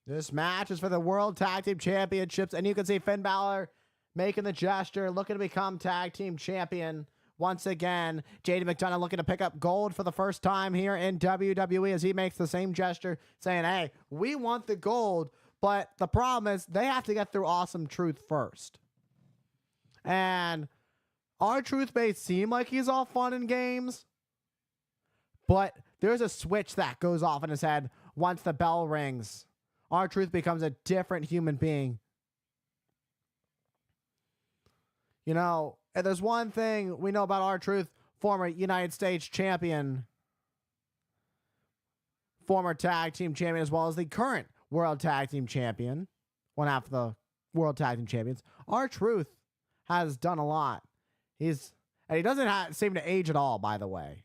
This match is for the World Tag Team Championships, and you can see Finn Balor making the gesture, looking to become Tag Team Champion once again. JD McDonough looking to pick up gold for the first time here in WWE as he makes the same gesture, saying, hey, we want the gold, but the problem is they have to get through Awesome Truth first. And R-Truth may seem like he's all fun and games, but there's a switch that goes off in his head once the bell rings. R-Truth becomes a different human being. You know, and there's one thing we know about R-Truth, former United States champion, former tag team champion, as well as the current world tag team champion, one half of the world tag team champions. R-Truth has done a lot. And he doesn't seem to age at all, by the way.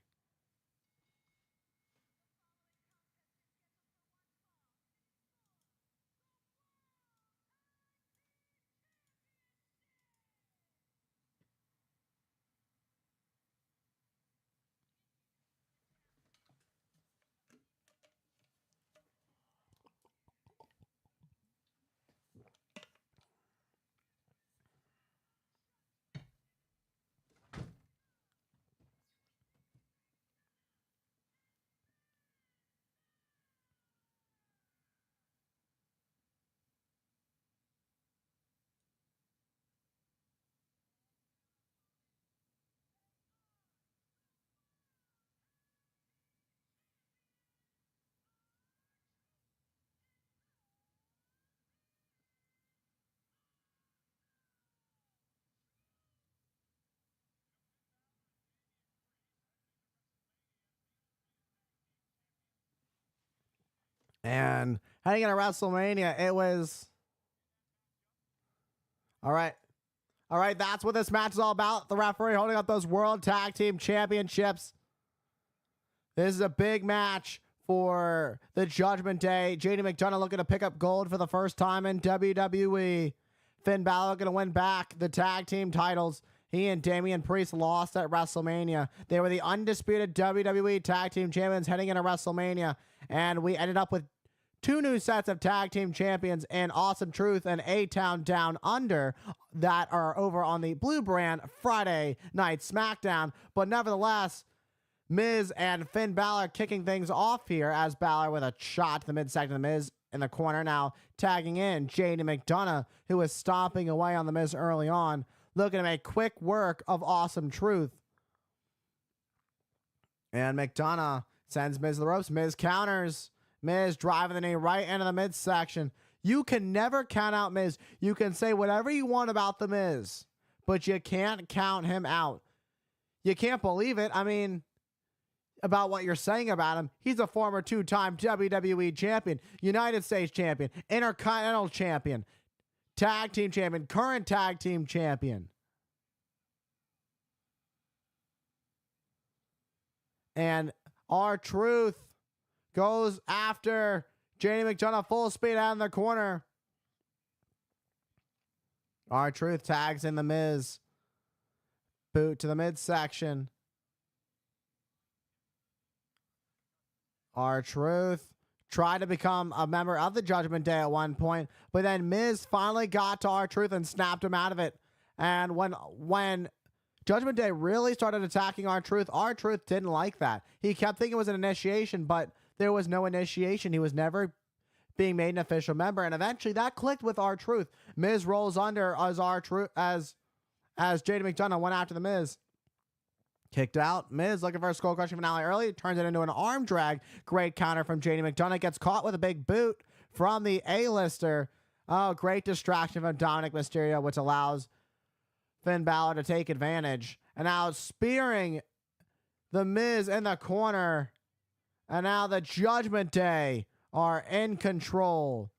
And heading into WrestleMania, it was... All right, that's what this match is all about. The referee holding up those World Tag Team Championships. This is a big match for the Judgment Day. JD McDonagh looking to pick up gold for the first time in WWE. Finn Balor going to win back the tag team titles. He and Damian Priest lost at WrestleMania. They were the undisputed WWE tag team champions heading into WrestleMania. And we ended up with 2 new sets of tag team champions in Awesome Truth and A-Town Down Under that are over on the Blue Brand Friday Night SmackDown. But nevertheless, Miz and Finn Balor kicking things off here as Balor with a shot to the midsection of the Miz in the corner. Now tagging in JD McDonagh, who was stomping away on the Miz early on, looking to make quick work of Awesome Truth. And McDonagh sends Miz to the ropes. Miz counters. Miz driving the knee right into the midsection. You can never count out Miz. You can say whatever you want about the Miz, but you can't count him out. You can't believe it. I mean, about what you're saying about him. He's a former 2-time WWE champion, United States champion, Intercontinental champion, tag team champion, current tag team champion. And R-Truth goes after JD McDonagh full speed out in the corner. R-Truth tags in the Miz. Boot to the midsection. R-Truth tried to become a member of the Judgment Day at one point, but then Miz finally got to R-Truth and snapped him out of it. And when Judgment Day really started attacking R-Truth, R-Truth didn't like that. He kept thinking it was an initiation, but there was no initiation. He was never being made an official member, and eventually that clicked with R-Truth. Miz rolls under as R-Truth as JD McDonagh went after the Miz. Kicked out. Miz looking for a skull crushing finale early. Turns it into an arm drag. Great counter from JD McDonagh. Gets caught with a big boot from the A-lister. Oh, great distraction from Dominic Mysterio, which allows Finn Balor to take advantage. And now spearing the Miz in the corner. And now the Judgment Day are in control.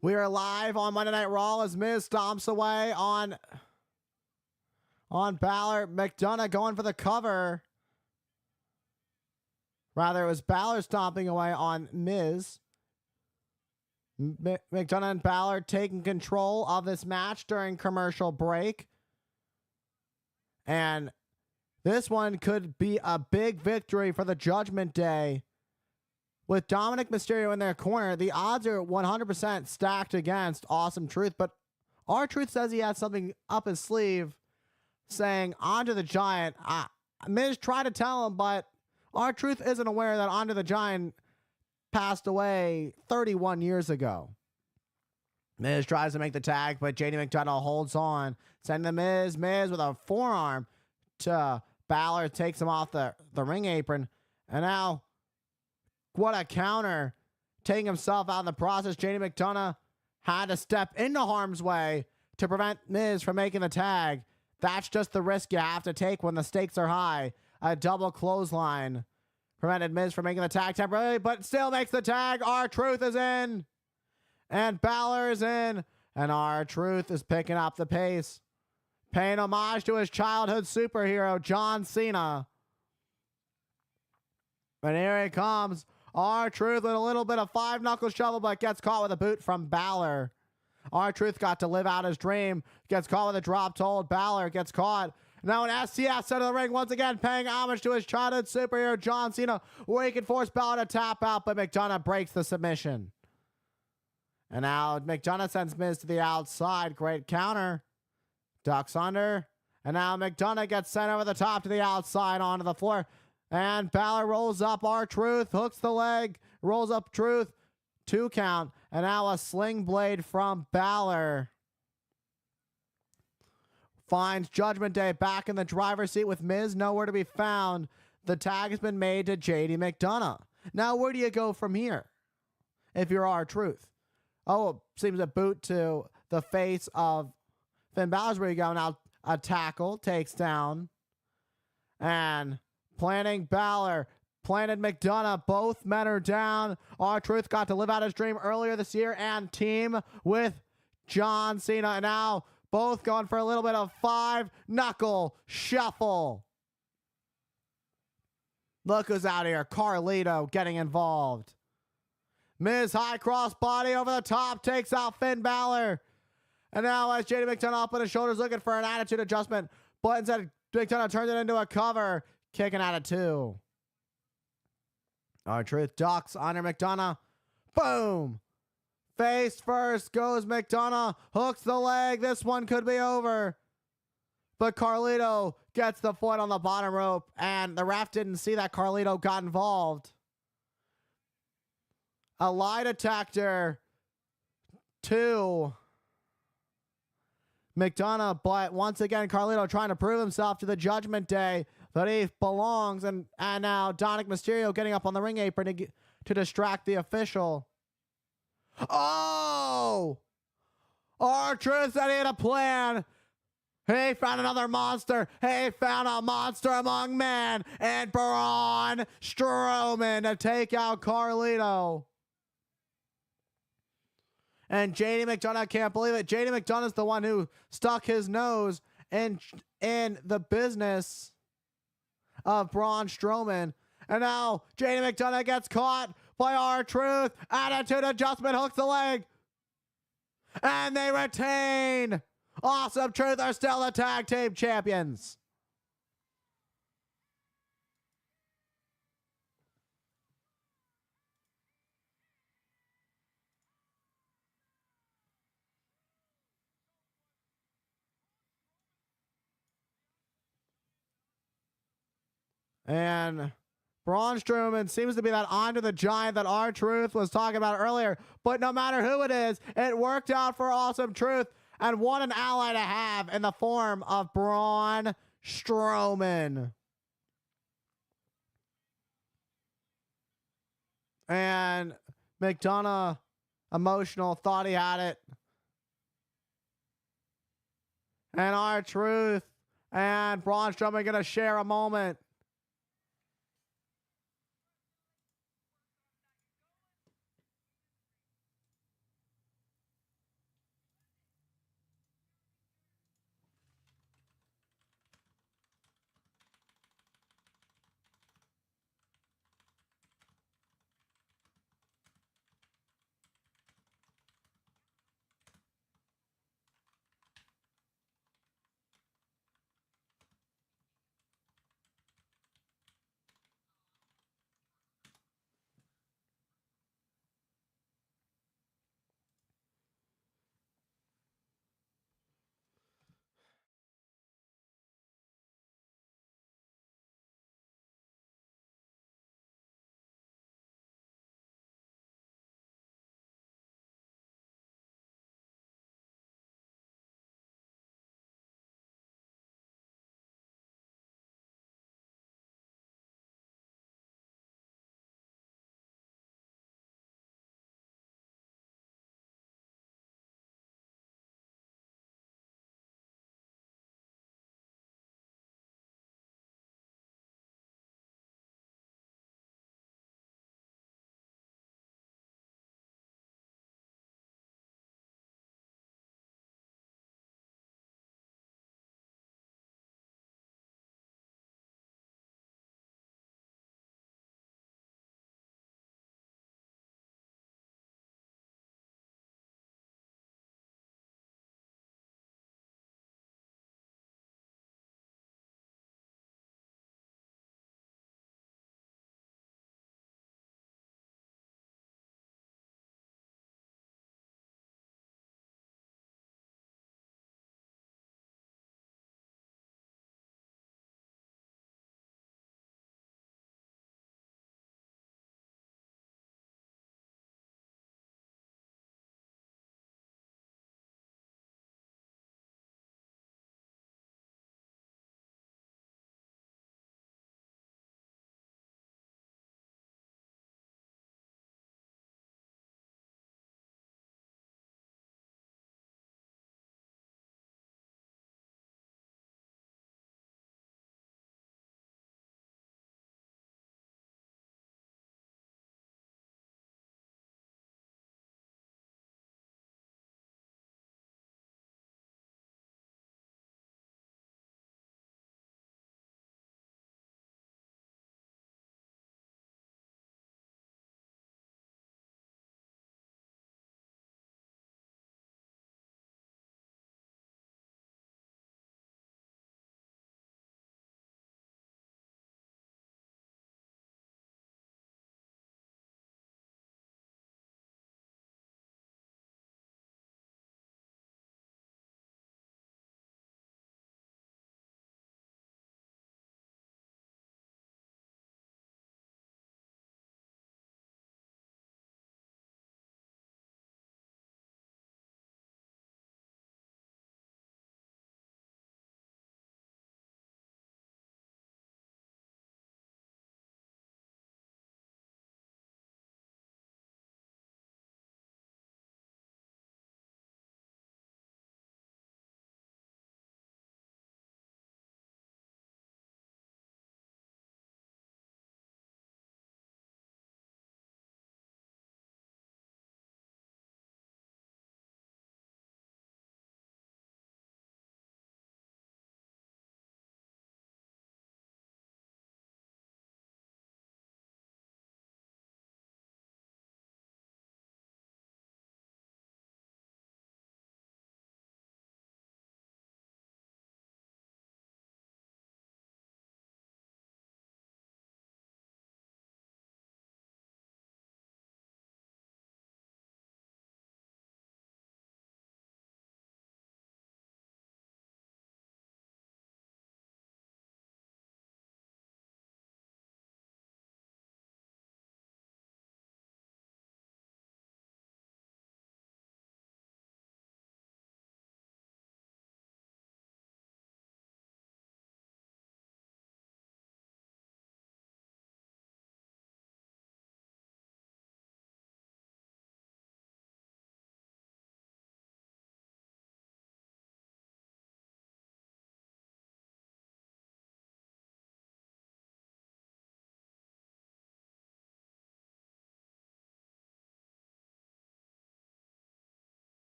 We are live on Monday Night Raw as Miz stomps away on Balor. McDonough going for the cover. Rather, it was Balor stomping away on Miz. McDonough and Balor taking control of this match during commercial break. And this one could be a big victory for the Judgment Day. With Dominic Mysterio in their corner, the odds are 100% stacked against Awesome Truth, but R-Truth says he has something up his sleeve, saying Andre the Giant. Miz tried to tell him, but R-Truth isn't aware that Andre the Giant passed away 31 years ago. Miz tries to make the tag, but JD McDonagh holds on, sending the Miz with a forearm to Balor, takes him off the ring apron, and now what a counter, taking himself out in the process. JD McDonagh had to step into harm's way to prevent Miz from making the tag. That's just the risk you have to take when the stakes are high. A double clothesline prevented Miz from making the tag temporarily, but still makes the tag. R-Truth is in, and Balor is in, and R-Truth is picking up the pace, paying homage to his childhood superhero, John Cena. And here he comes. R-Truth with a little bit of five-knuckle shovel, but gets caught with a boot from Balor. R-Truth got to live out his dream. Gets caught with a drop to hold. Balor gets caught. Now an STS center of the ring, once again paying homage to his childhood superhero, John Cena, where he can force Balor to tap out, but McDonough breaks the submission. And now McDonough sends Miz to the outside. Great counter. Ducks under. And now McDonough gets sent over the top to the outside onto the floor. And Balor rolls up R-Truth, hooks the leg, rolls up Truth, 2 count, and now a sling blade from Balor. Finds Judgment Day back in the driver's seat with Miz nowhere to be found. The tag has been made to JD McDonough. Now where do you go from here if you're R-Truth? Oh, seems a boot to the face of Finn Balor's where you go. Now a tackle takes down. And planting Balor, planted McDonough. Both men are down. R-Truth got to live out his dream earlier this year and team with John Cena. And now both going for a little bit of five-knuckle shuffle. Look who's out here. Carlito getting involved. Miz high cross body over the top, takes out Finn Balor. And now as JD McDonough up on his shoulders looking for an attitude adjustment, but instead McDonough turns it into a cover. Kicking out of 2. R-Truth ducks under McDonough. Boom. Face first goes McDonough. Hooks the leg. This one could be over. But Carlito gets the foot on the bottom rope. And the ref didn't see that Carlito got involved. A lie detector. 2. McDonough, but once again, Carlito trying to prove himself to the Judgment Day that he belongs, and now Dominic Mysterio getting up on the ring apron to distract the official. Oh! R-Truth said he had a plan. He found another monster. He found a monster among men, and Braun Strowman to take out Carlito. And JD McDonough can't believe it. JD McDonough's the one who stuck his nose in the business of Braun Strowman. And now JD McDonough gets caught by R-Truth. Attitude adjustment, hooks the leg. And they retain. Awesome Truth are still the tag team champions. And Braun Strowman seems to be that Andre the Giant that R-Truth was talking about earlier. But no matter who it is, it worked out for Awesome Truth. And what an ally to have in the form of Braun Strowman. And McDonough, emotional, thought he had it. And R-Truth and Braun Strowman going to share a moment.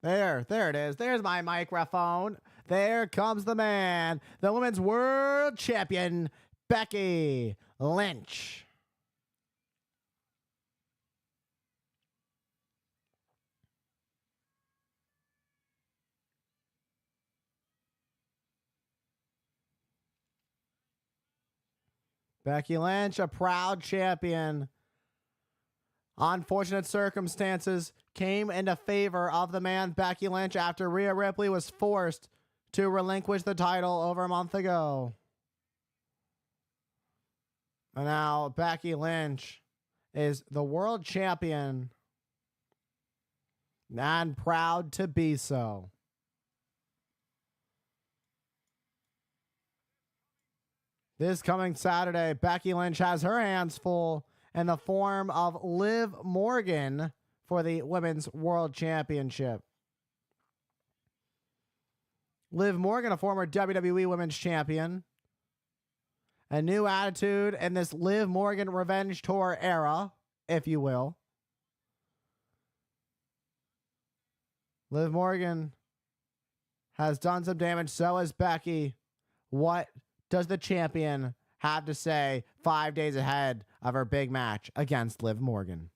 There it is. There's my microphone. There comes the man, the women's world champion, Becky Lynch. Becky Lynch, a proud champion. Unfortunate circumstances came into favor of the man Becky Lynch after Rhea Ripley was forced to relinquish the title over a month ago. And now Becky Lynch is the world champion and proud to be so. This coming Saturday, Becky Lynch has her hands full in the form of Liv Morgan for the Women's World Championship. Liv Morgan, a former WWE Women's Champion. A new attitude in this Liv Morgan Revenge Tour era, if you will. Liv Morgan has done some damage, so has Becky. What does the champion have to say 5 days ahead of her big match against Liv Morgan?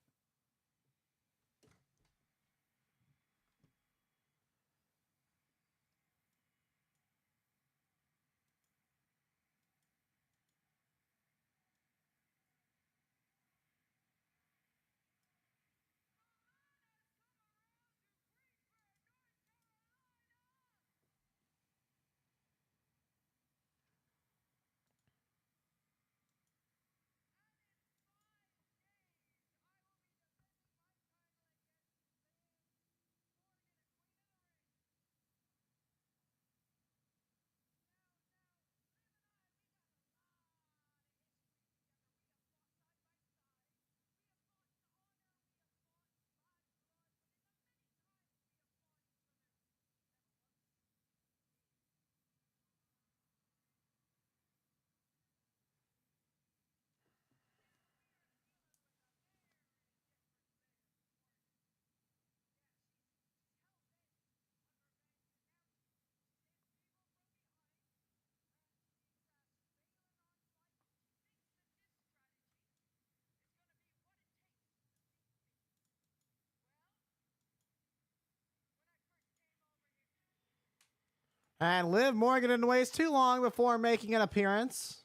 And Liv Morgan didn't waste too long before making an appearance.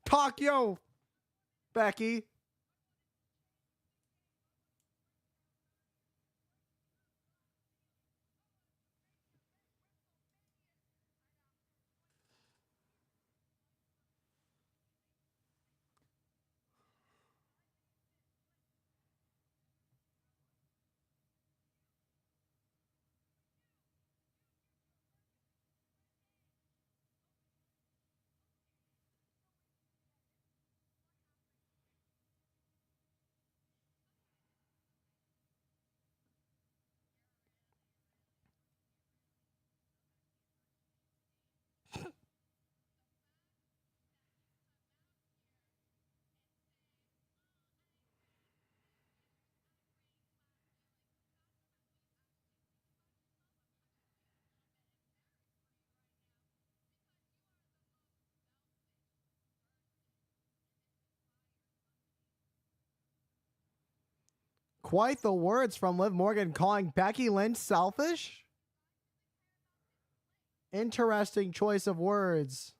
Talk yo, Becky. Quite the words from Liv Morgan calling Becky Lynch selfish. Interesting choice of words.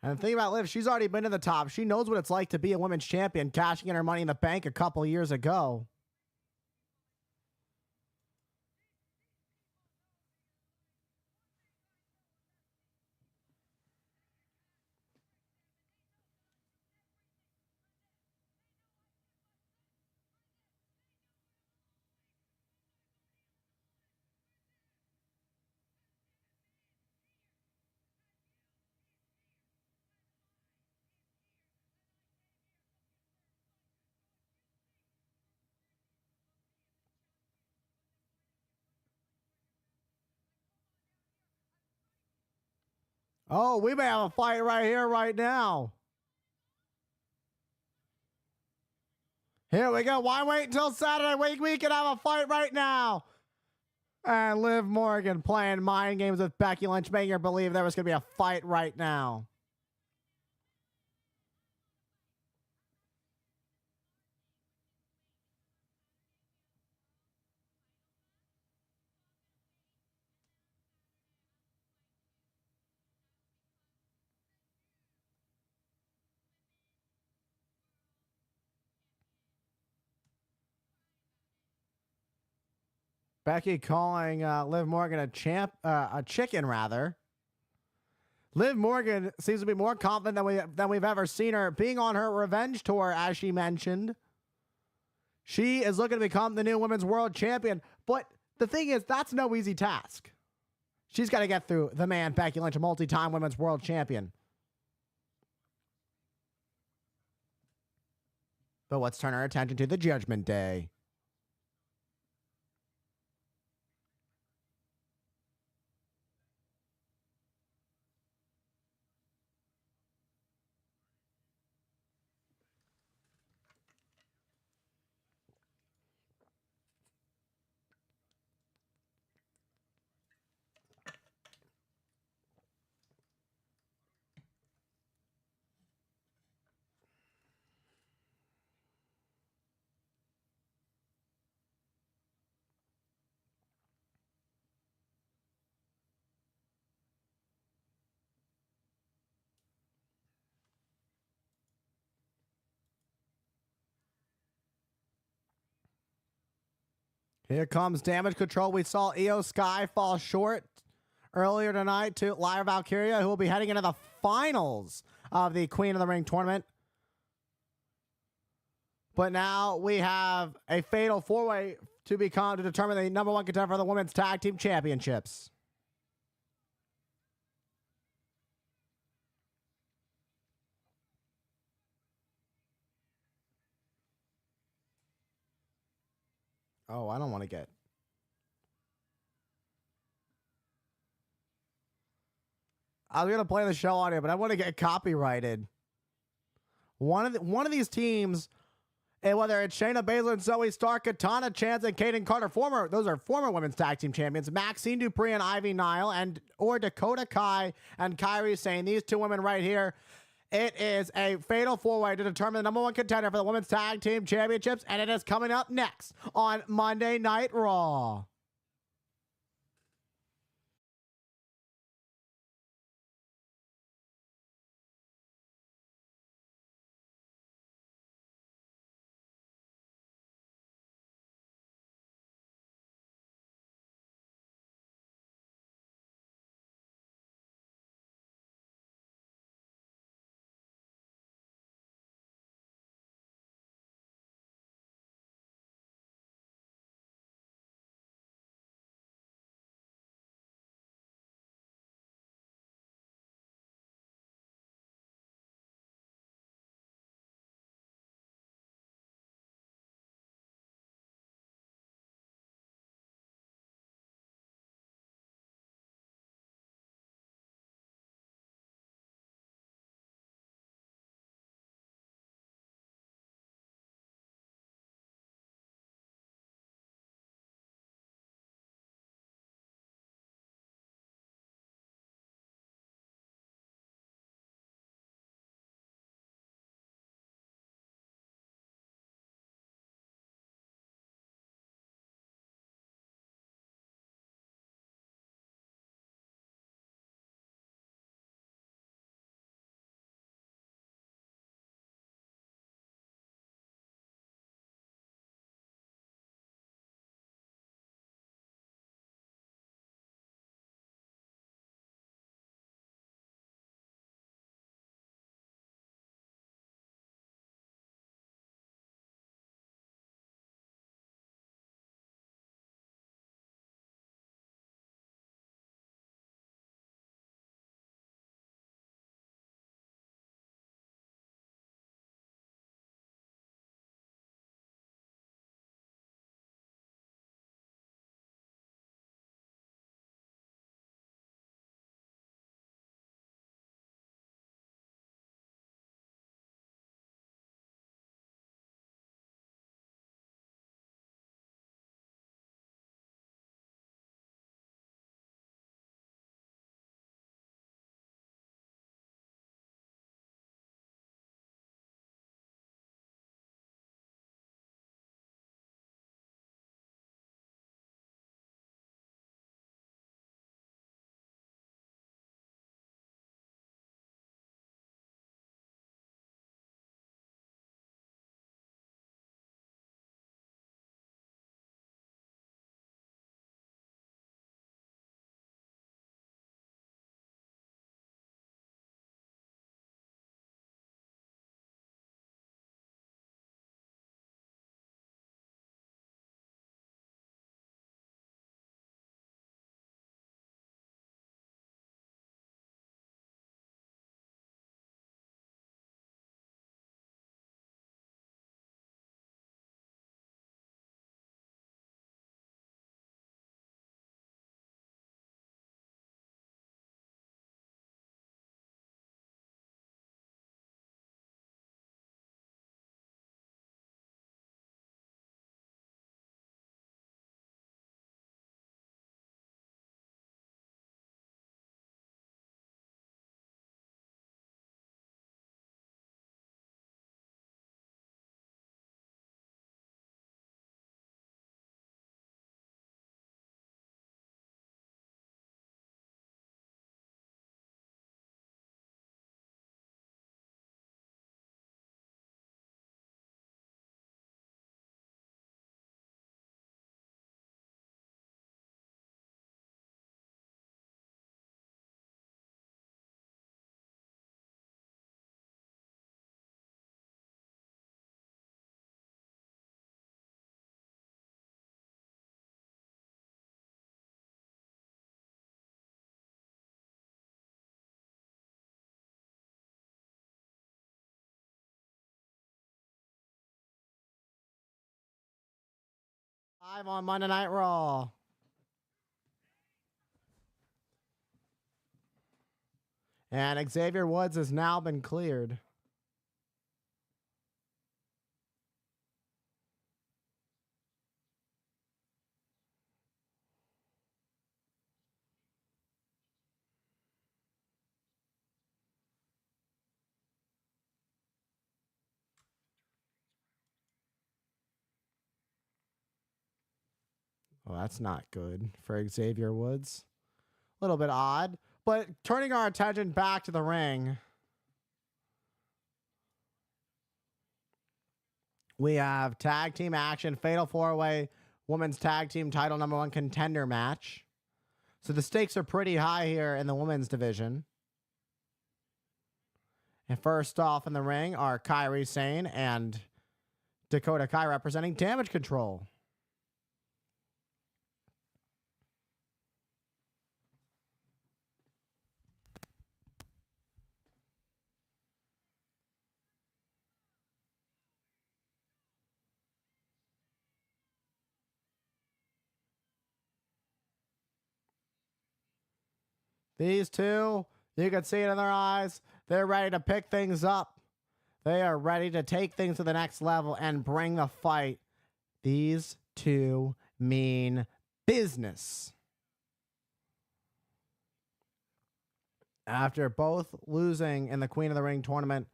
And the thing about Liv, she's already been to the top. She knows what it's like to be a women's champion, cashing in her Money in the Bank a couple years ago. Oh, we may have a fight right here, right now. Here we go. Why wait until Saturday? We can have a fight right now. And Liv Morgan playing mind games with Becky Lynch, making her believe there was going to be a fight right now. Becky calling Liv Morgan a chicken rather. Liv Morgan seems to be more confident than we've ever seen her, being on her revenge tour, as she mentioned. She is looking to become the new women's world champion, but the thing is, that's no easy task. She's got to get through the man, Becky Lynch, a multi-time women's world champion. But let's turn our attention to the Judgment Day. Here comes Damage Control. We saw Io Sky fall short earlier tonight to Lyra Valkyria, who will be heading into the finals of the Queen of the Ring tournament. But now we have a fatal four-way to determine the number one contender for the women's tag team championships. Oh, I don't want to get. I was gonna play the show audio, but I want to get copyrighted. One of these teams, and whether it's Shayna Baszler and Zoe Stark, Katana Chance and Kaden Carter, those are former women's tag team champions, Maxine Dupree and Ivy Nile, or Dakota Kai and Kairi Sane. These two women right here. It is a fatal four-way to determine the number one contender for the women's tag team championships, and it is coming up next on Monday Night Raw. Live on Monday Night Raw. And Xavier Woods has now been cleared. Well, that's not good for Xavier Woods. A little bit odd. But turning our attention back to the ring, we have tag team action, fatal 4-way women's tag team title #1 contender match. So the stakes are pretty high here in the women's division. And first off in the ring are Kairi Sane and Dakota Kai representing Damage Control. These two, you can see it in their eyes. They're ready to pick things up. They are ready to take things to the next level and bring the fight. These two mean business. After both losing in the Queen of the Ring tournament,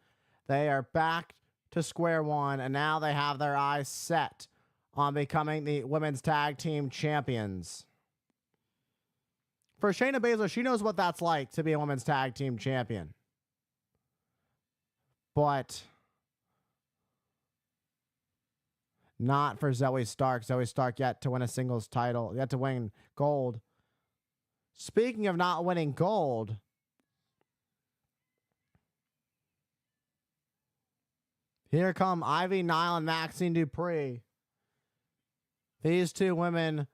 they are back to square one, and now they have their eyes set on becoming the women's tag team champions. For Shayna Baszler, she knows what that's like to be a women's tag team champion. But not for Zoe Stark. Zoe Stark yet to win a singles title, yet to win gold. Speaking of not winning gold, here come Ivy Nile and Maxine Dupree. These two women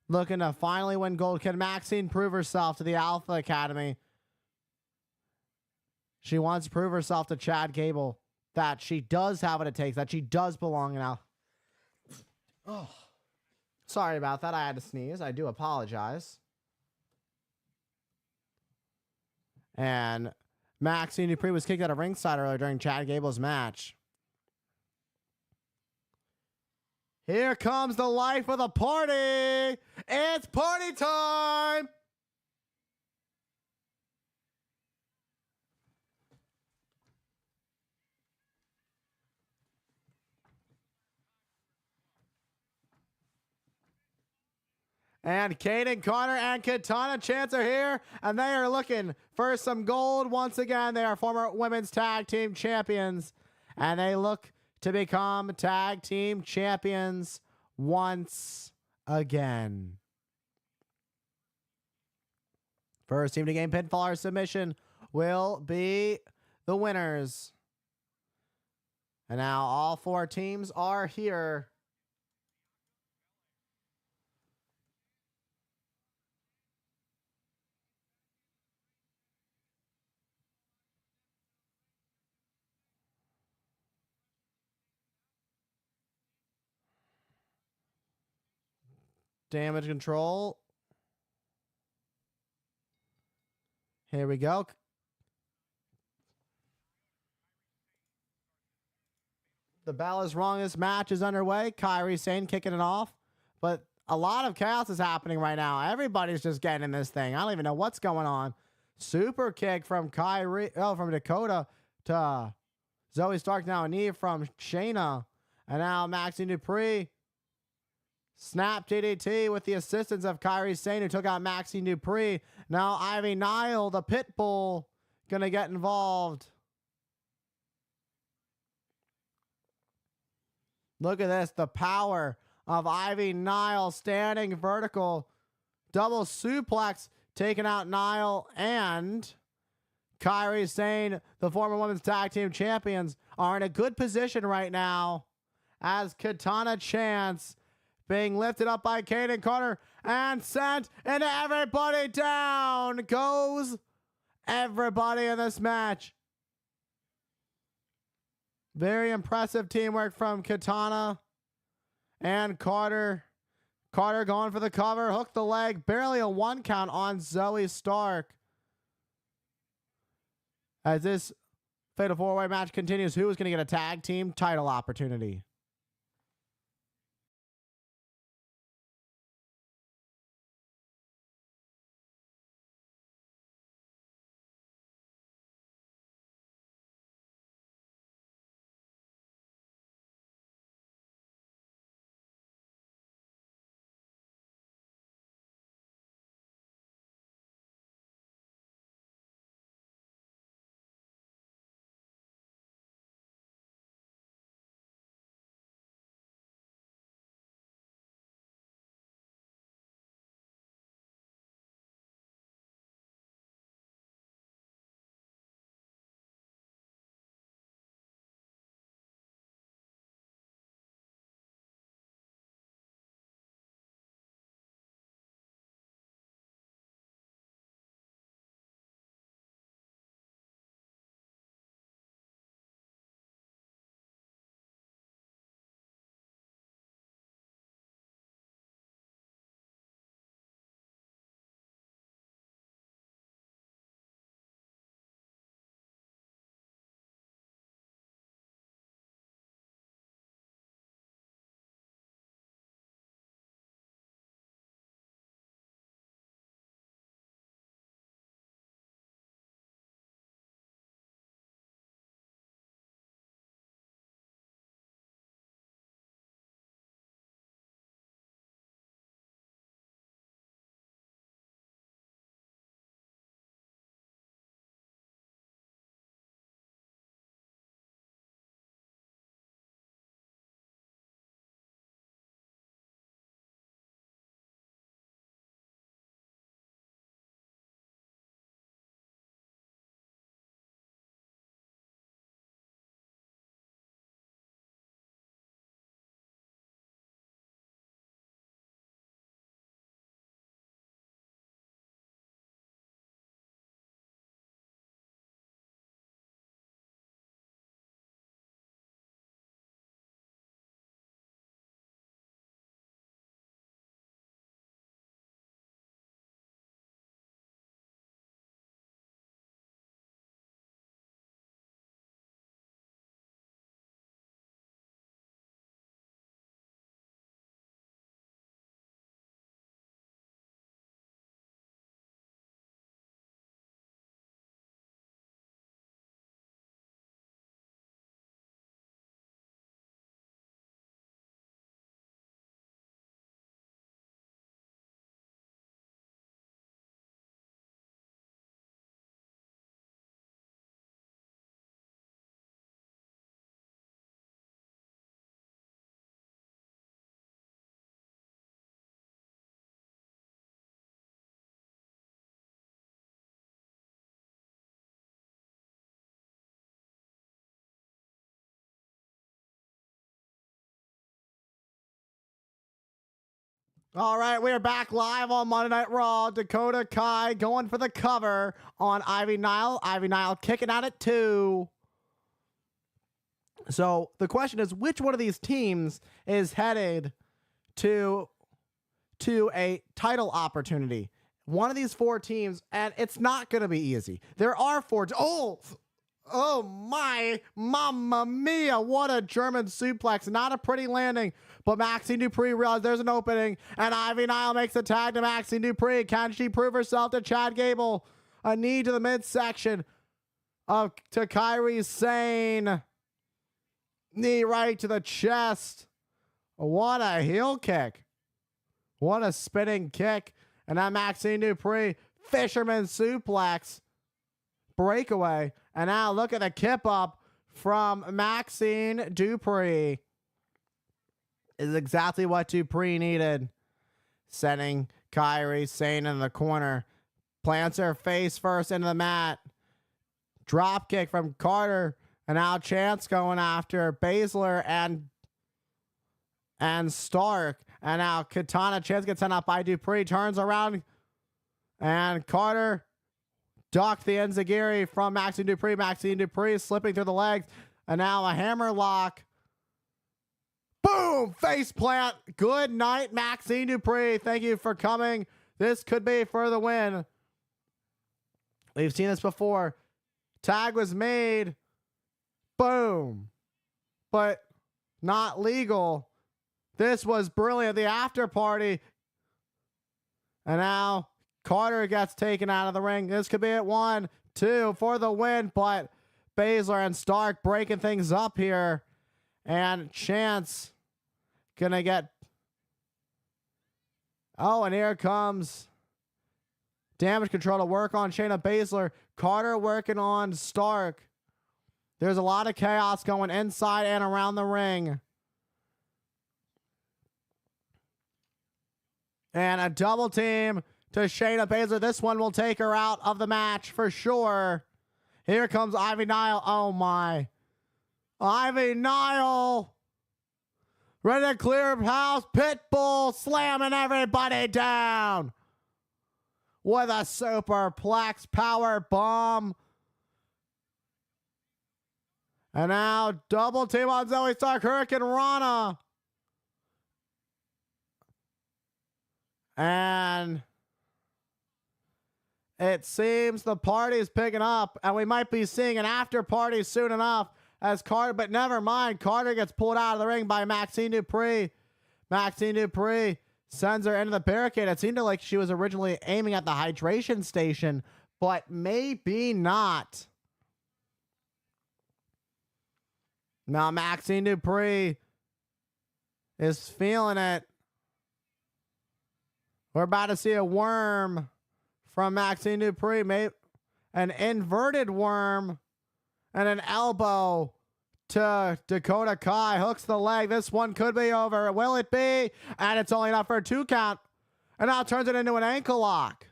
looking to finally win gold. Can Maxine prove herself to the Alpha Academy? She wants to prove herself to Chad Gable that she does have what it takes, that she does belong in Alpha. Oh, sorry about that. I had to sneeze. I do apologize. And Maxine Dupree was kicked out of ringside earlier during Chad Gable's match. Here comes the life of the party. It's party time. And Kaden Carter and Katana Chance are here, and they are looking for some gold once again. They are former women's tag team champions, and they look to become tag team champions once again. First team to gain pinfall or submission will be the winners. And now all four teams are here. Damage Control. Here we go. The bell is rung. This match is underway. Kairi Sane kicking it off. But a lot of chaos is happening right now. Everybody's just getting in this thing. I don't even know what's going on. Super kick from from Dakota to Zoe Stark. Now a knee from Shayna. And now Maxine Dupree. Snap DDT with the assistance of Kairi Sane, who took out Maxine Dupree. Now Ivy Nile, the Pitbull, gonna get involved. Look at this, the power of Ivy Nile standing vertical. Double suplex, taking out Nile, and Kairi Sane, the former women's tag team champions, are in a good position right now as Katana Chance being lifted up by Kaden Carter and sent, and everybody down goes everybody in this match. Very impressive teamwork from Katana And Carter going for the cover. Hooked the leg. Barely a 1 count on Zoe Stark. As this Fatal 4-Way match continues, who is going to get a tag team title opportunity? All right, we are back live on Monday Night Raw. Dakota Kai going for the cover on Ivy Nile. Ivy Nile kicking out at 2. So the question is, which one of these teams is headed to a title opportunity? One of these 4 teams, and it's not going to be easy. There are 4. Oh my, mamma mia, what a German suplex. Not a pretty landing, but Maxxine Dupri realizes there's an opening, and Ivy Nile makes a tag to Maxxine Dupri. Can she prove herself to Chad Gable? A knee to the midsection to Kairi Sane. Knee right to the chest. What a heel kick. What a spinning kick. And that Maxxine Dupri fisherman suplex. Breakaway. And now look at the kip up from Maxxine Dupri. Is exactly what Dupri needed. Sending Kairi Sane in the corner. Plants her face first into the mat. Drop kick from Carter. And now Chance going after Baszler and Stark. And now Katana. Chance gets sent out by Dupri. Turns around. And Carter ducked the enziguri from Maxxine Dupri. Maxxine Dupri slipping through the legs. And now a hammer lock. Boom! Boom! Face plant. Good night, Maxine Dupree. Thank you for coming. This could be for the win. We've seen this before. Tag was made. Boom. But not legal. This was brilliant. The after party. And now Carter gets taken out of the ring. This could be it. 1, 2 for the win. But Baszler and Stark breaking things up here. And Chance gonna get... Oh, and here comes Damage Control to work on Shayna Baszler. Carter working on Stark. There's a lot of chaos going inside and around the ring. And a double team to Shayna Baszler. This one will take her out of the match for sure. Here comes Ivy Nile. Oh my. Ivy Nile. Ready to clear house. Pitbull slamming everybody down. With a superplex power bomb. And now double team on Zoe Stark, Hurricane Rana. And it seems the party is picking up, and we might be seeing an after party soon enough as Carter, but never mind. Carter gets pulled out of the ring by Maxine Dupree. Maxine Dupree sends her into the barricade. It seemed like she was originally aiming at the hydration station, but maybe not. Now Maxine Dupree is feeling it. We're about to see a worm from Maxine Dupree. Maybe an inverted worm and an elbow to Dakota Kai. Hooks the leg. This one could be over. Will it be? And it's only enough for a 2 count. And now turns it into an ankle lock.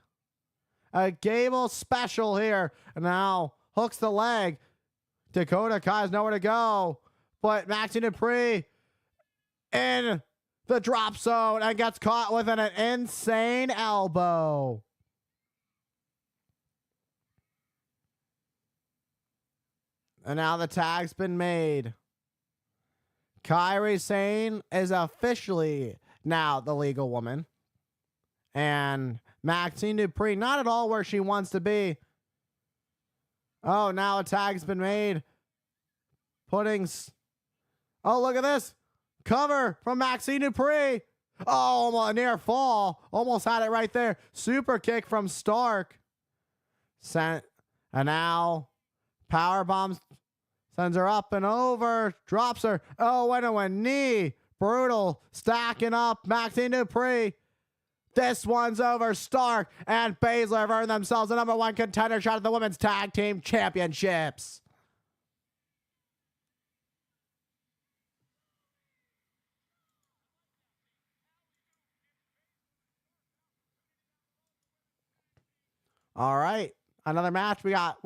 A Gable special here. And now hooks the leg. Dakota Kai has nowhere to go. But Maxine Dupree in the drop zone and gets caught with an insane elbow. And now the tag's been made. Kairi Sane is officially now the legal woman. And Maxine Dupree, not at all where she wants to be. Oh, now a tag's been made. Oh, look at this. Cover from Maxine Dupree. Oh, a near fall. Almost had it right there. Super kick from Stark. And now power bombs. Sends her up and over. Drops her. Oh, and a knee. Brutal. Stacking up Maxine Dupree. This one's over. Stark and Baszler have earned themselves a #1 contender shot at the Women's Tag Team Championships. All right, another match. We got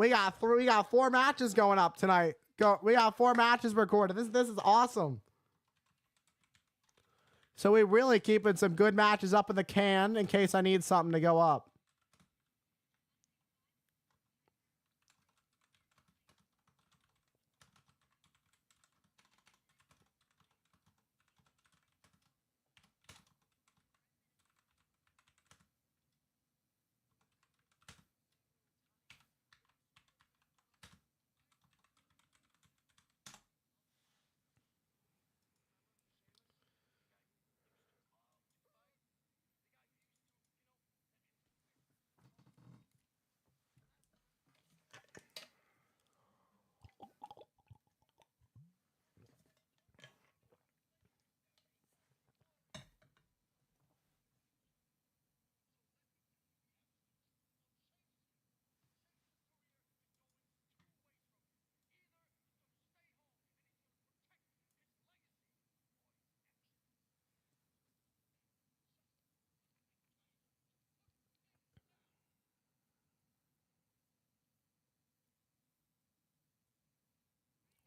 4 matches going up tonight. We got 4 matches recorded. This is awesome. So we really keeping some good matches up in the can in case I need something to go up.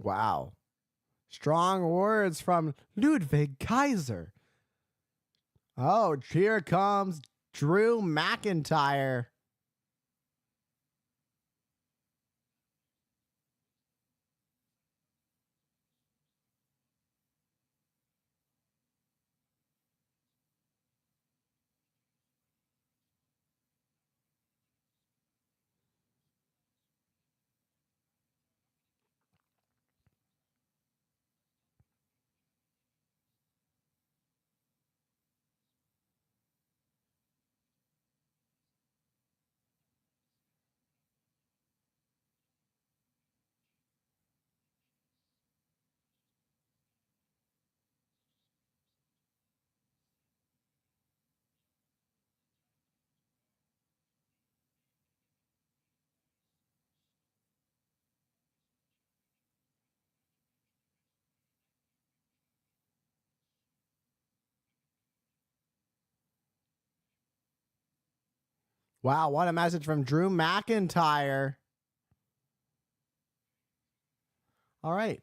Wow. Strong words from Ludwig Kaiser. Oh, here comes Drew McIntyre. Wow, what a message from Drew McIntyre. All right.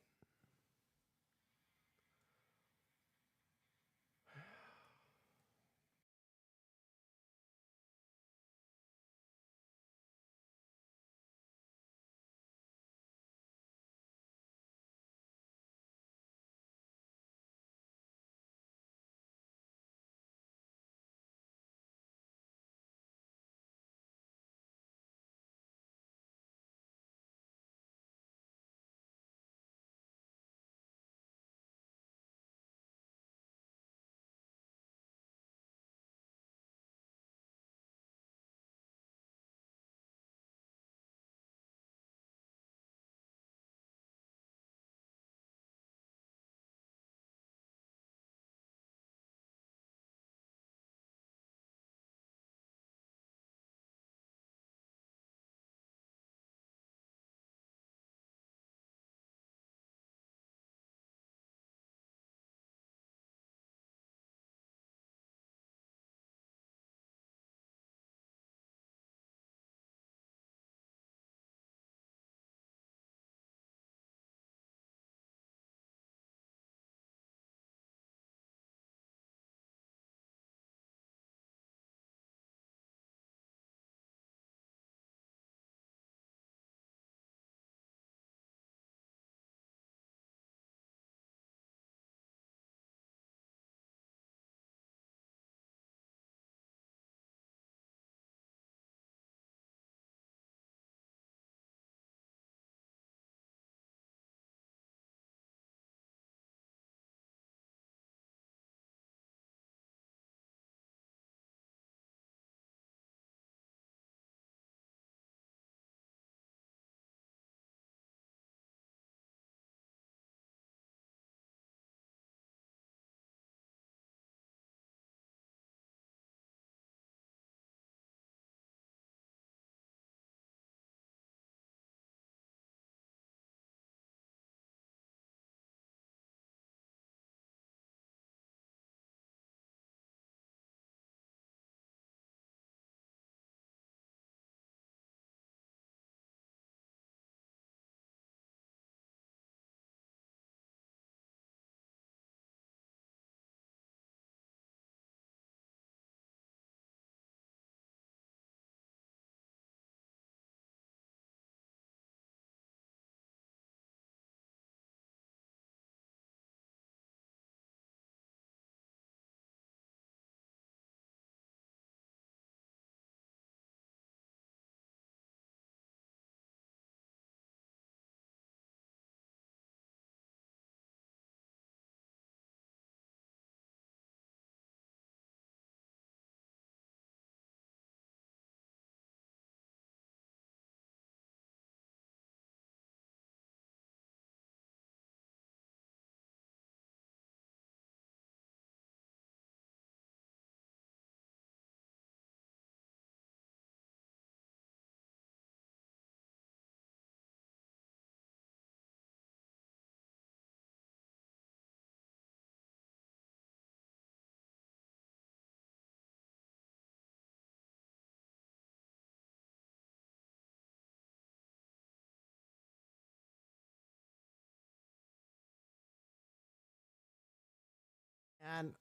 And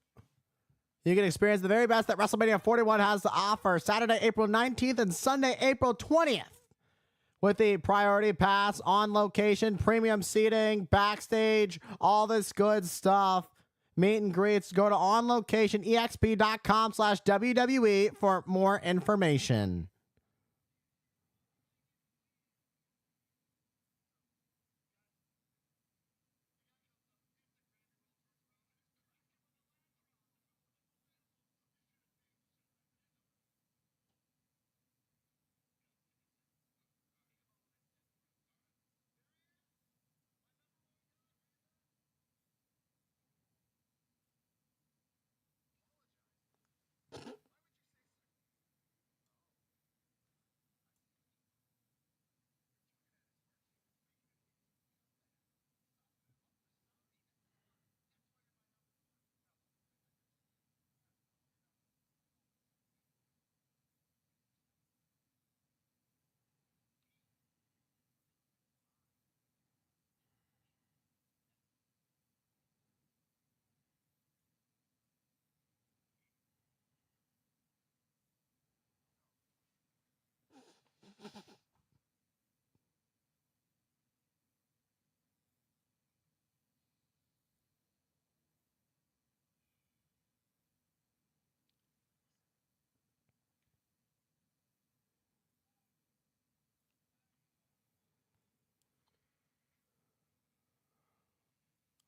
you can experience the very best that WrestleMania 41 has to offer Saturday, April 19th and Sunday, April 20th. With the priority pass, on location, premium seating, backstage, all this good stuff. Meet and greets. Go to onlocationexp.com/WWE for more information.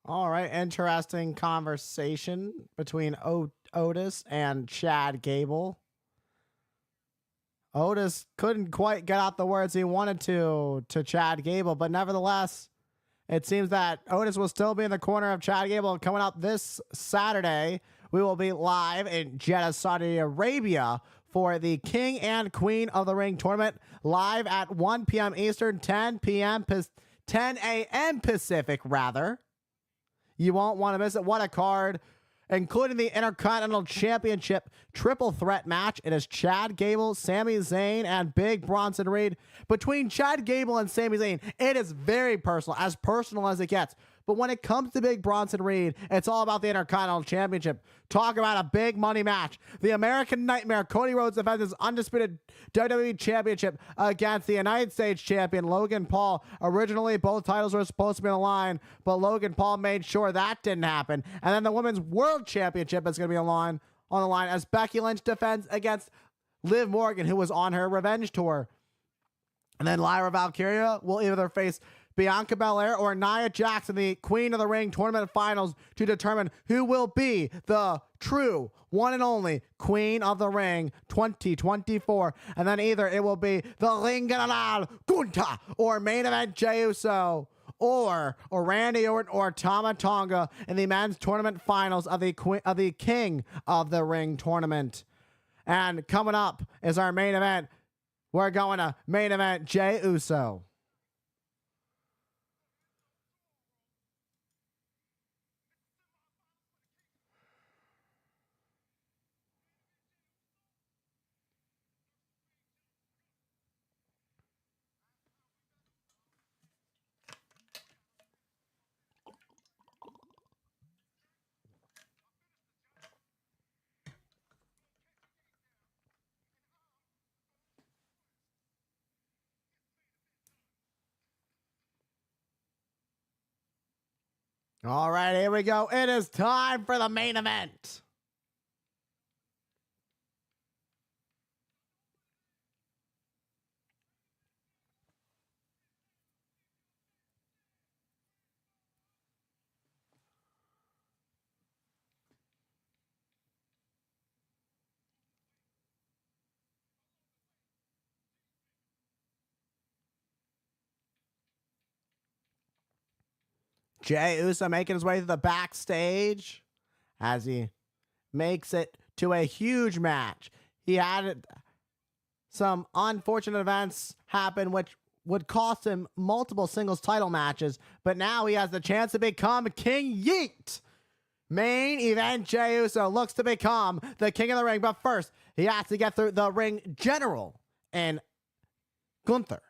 All right, interesting conversation between Otis and Chad Gable. Otis couldn't quite get out the words he wanted to Chad Gable, but nevertheless, it seems that Otis will still be in the corner of Chad Gable. Coming up this Saturday, we will be live in Jeddah, Saudi Arabia for the King and Queen of the Ring tournament, live at 1 p.m. Eastern, 10 a.m. Pacific, rather. You won't want to miss it. What a card, including the Intercontinental Championship triple threat match. It is Chad Gable, Sami Zayn, and Big Bronson Reed. Between Chad Gable and Sami Zayn, it is very personal as it gets. But when it comes to Big Bronson Reed, it's all about the Intercontinental Championship. Talk about a big money match. The American Nightmare, Cody Rhodes, defends his undisputed WWE Championship against the United States Champion, Logan Paul. Originally, both titles were supposed to be on the line, but Logan Paul made sure that didn't happen. And then the Women's World Championship is going to be on the line as Becky Lynch defends against Liv Morgan, who was on her revenge tour. And then Lyra Valkyria will either face Bianca Belair or Nia Jax in the Queen of the Ring tournament finals to determine who will be the true one and only Queen of the Ring 2024. And then either it will be the Ring General Gunther or main event Jey Uso or Randy Orton or Tama Tonga in the men's tournament finals of the King of the Ring tournament. And coming up is our main event. We're going to main event Jey Uso. All right, here we go. It is time for the main event. Jey Uso making his way to the backstage as he makes it to a huge match. He had some unfortunate events happen which would cost him multiple singles title matches, but now he has the chance to become King Yeet. Main event Jey Uso looks to become the King of the Ring, but first he has to get through the ring general and Gunther.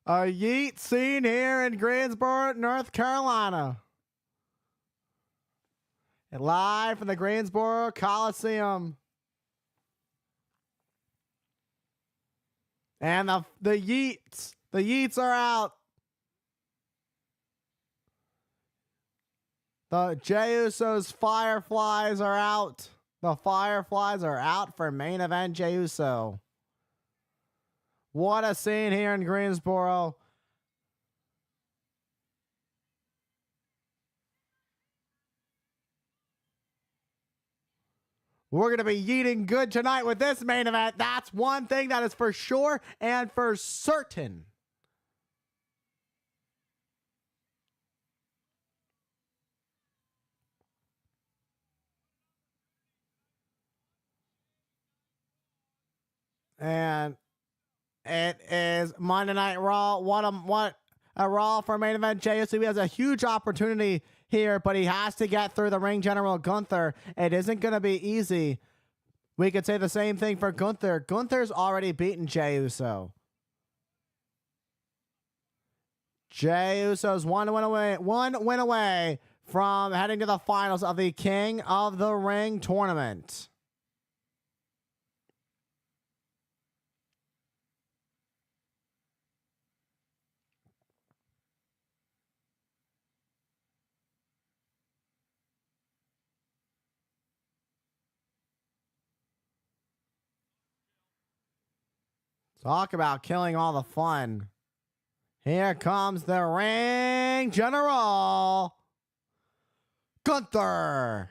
A Yeet scene here in Greensboro, North Carolina. And live from the Greensboro Coliseum. And the Yeets are out. The Jey Uso's Fireflies are out. The Fireflies are out for main event Jey Uso. What a scene here in Greensboro. We're going to be eating good tonight with this main event. That's one thing that is for sure and for certain. And it is Monday Night Raw. What a Raw for main event Jey Uso. He has a huge opportunity here, but he has to get through the ring general Gunther. It isn't going to be easy. We could say the same thing for Gunther. Gunther's already beaten Jey Uso. Jey Uso's one win away from heading to the finals of the King of the Ring tournament. Talk about killing all the fun. Here comes the Ring General, Gunther.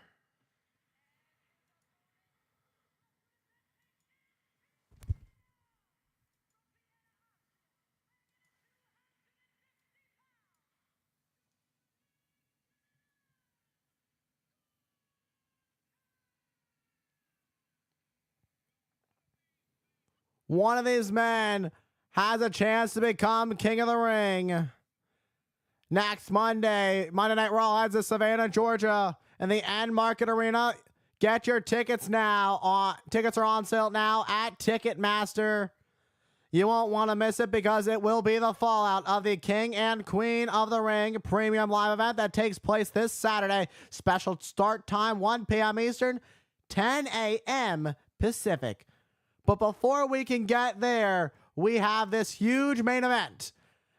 One of these men has a chance to become King of the Ring. Next Monday, Monday Night Raw heads to Savannah, Georgia, in the End Market Arena. Get your tickets now. Tickets are on sale now at Ticketmaster. You won't want to miss it because it will be the fallout of the King and Queen of the Ring premium live event that takes place this Saturday. Special start time 1 p.m. Eastern, 10 a.m. Pacific. But before we can get there, we have this huge main event.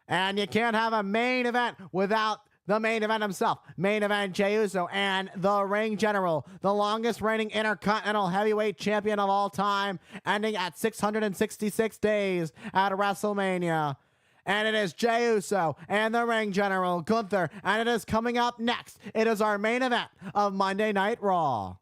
And you can't have a main event without the main event himself. Main event Jey Uso and the Ring General, the longest reigning Intercontinental Heavyweight Champion of all time, ending at 666 days at WrestleMania. And it is Jey Uso and the Ring General, Gunther. And it is coming up next. It is our main event of Monday Night Raw.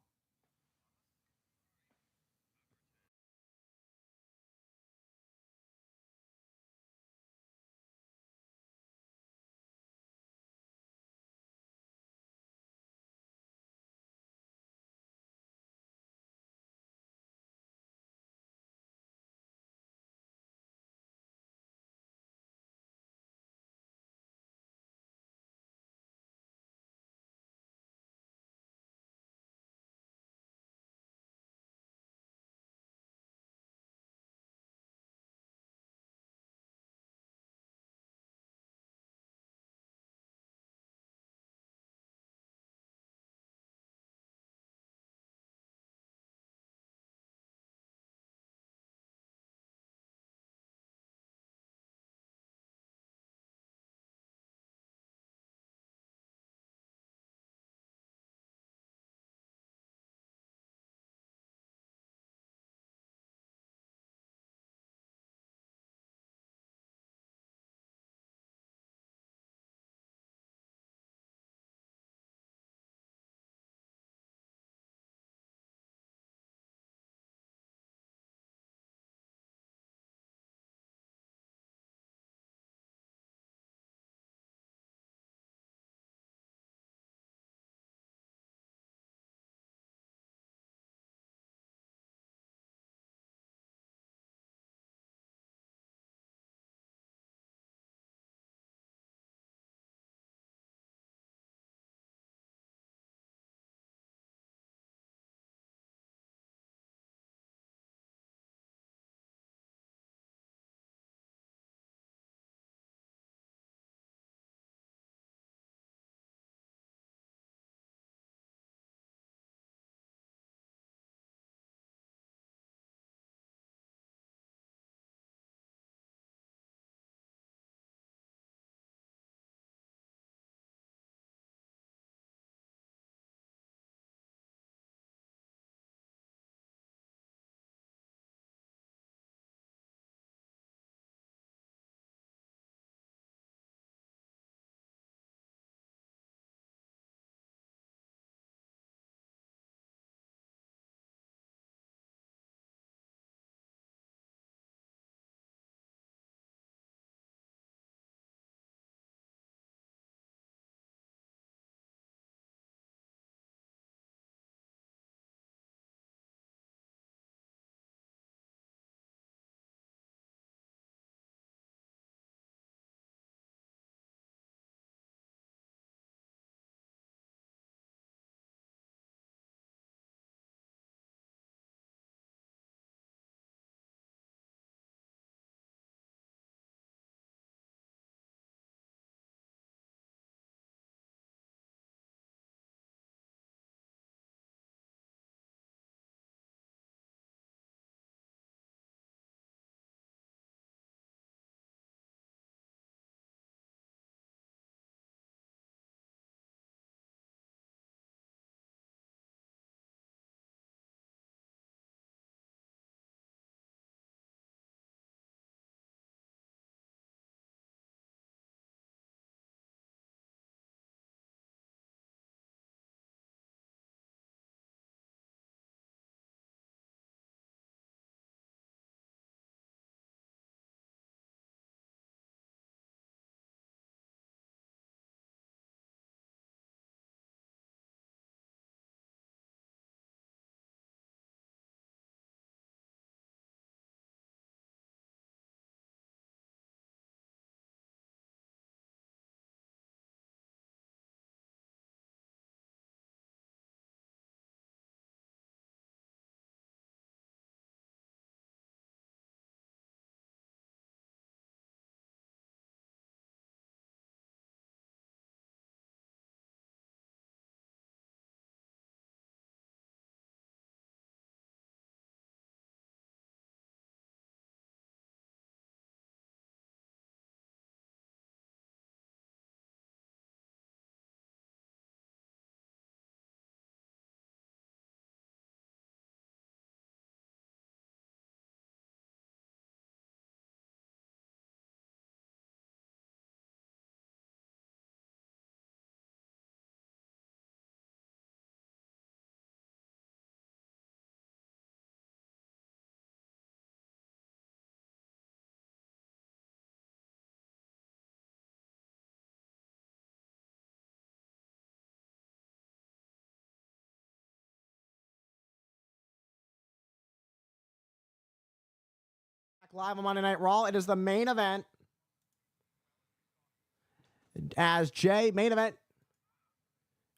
Live on Monday Night Raw. It is the main event.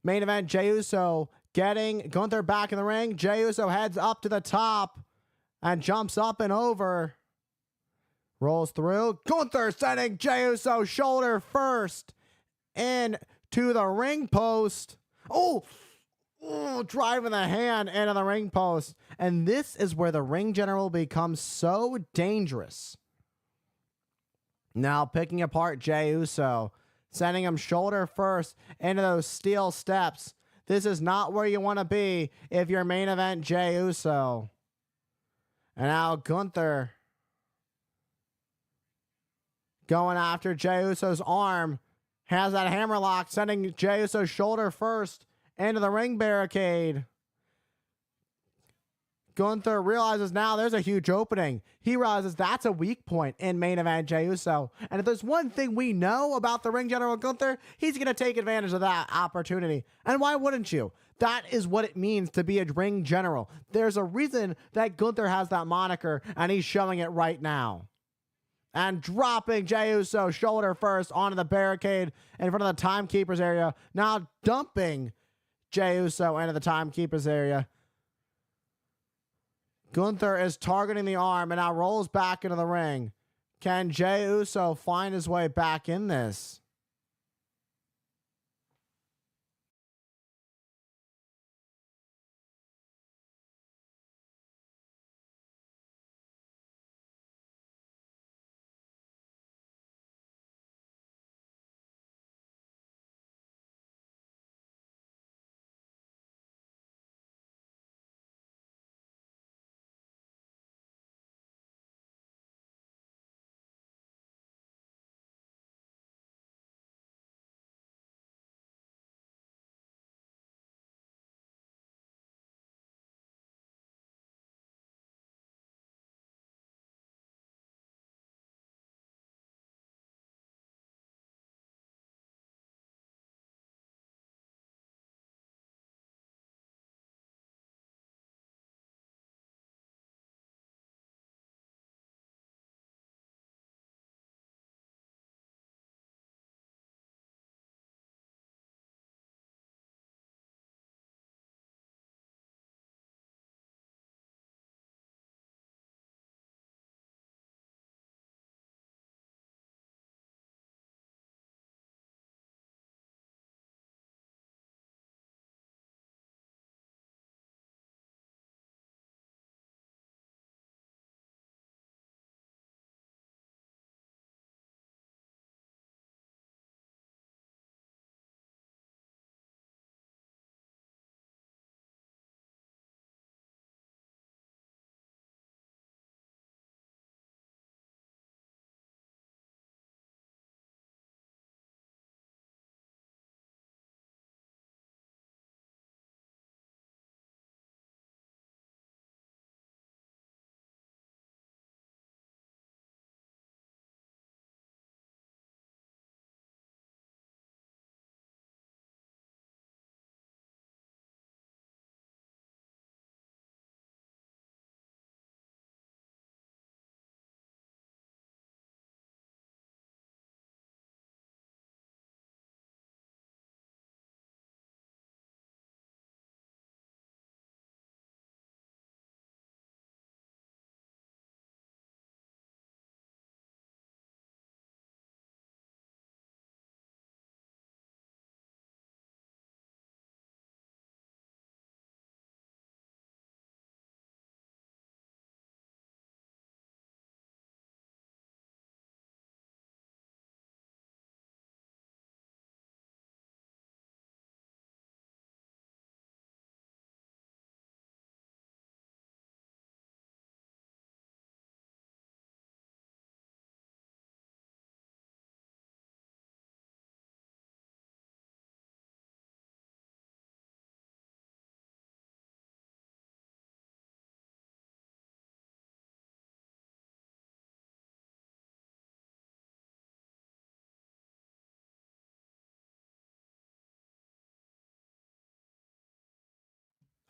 Main event, Jey Uso getting Gunther back in the ring. Jey Uso heads up to the top and jumps up and over. Rolls through. Gunther sending Jey Uso shoulder first into the ring post. Oh, driving the hand into the ring post. And this is where the ring general becomes so dangerous. Now picking apart Jey Uso, sending him shoulder first into those steel steps. This is not where you want to be if you're main event Jey Uso. And now Gunther going after Jey Uso's arm. Has that hammerlock, sending Jey Uso's shoulder first into the ring barricade. Gunther realizes now there's a huge opening. He realizes that's a weak point in main event Jey Uso. And if there's one thing we know about the ring general Gunther, he's going to take advantage of that opportunity. And why wouldn't you? That is what it means to be a ring general. There's a reason that Gunther has that moniker, and he's showing it right now. And dropping Jey Uso shoulder first onto the barricade in front of the timekeeper's area. Now dumping Jey Uso into the timekeeper's area. Gunther is targeting the arm and now rolls back into the ring. Can Jey Uso find his way back in this?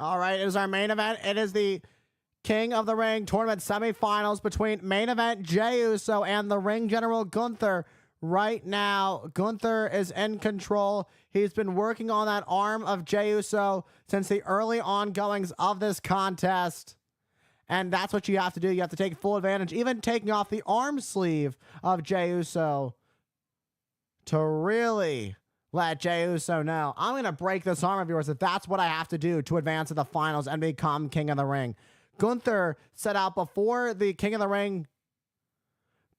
All right, it is our main event. It is the King of the Ring tournament semifinals between main event Jey Uso and the ring general Gunther. Right now, Gunther is in control. He's been working on that arm of Jey Uso since the early ongoings of this contest. And that's what you have to do. You have to take full advantage, even taking off the arm sleeve of Jey Uso to really let Jey Uso know, I'm going to break this arm of yours if that's what I have to do to advance to the finals and become King of the Ring. Gunther set out before the King of the Ring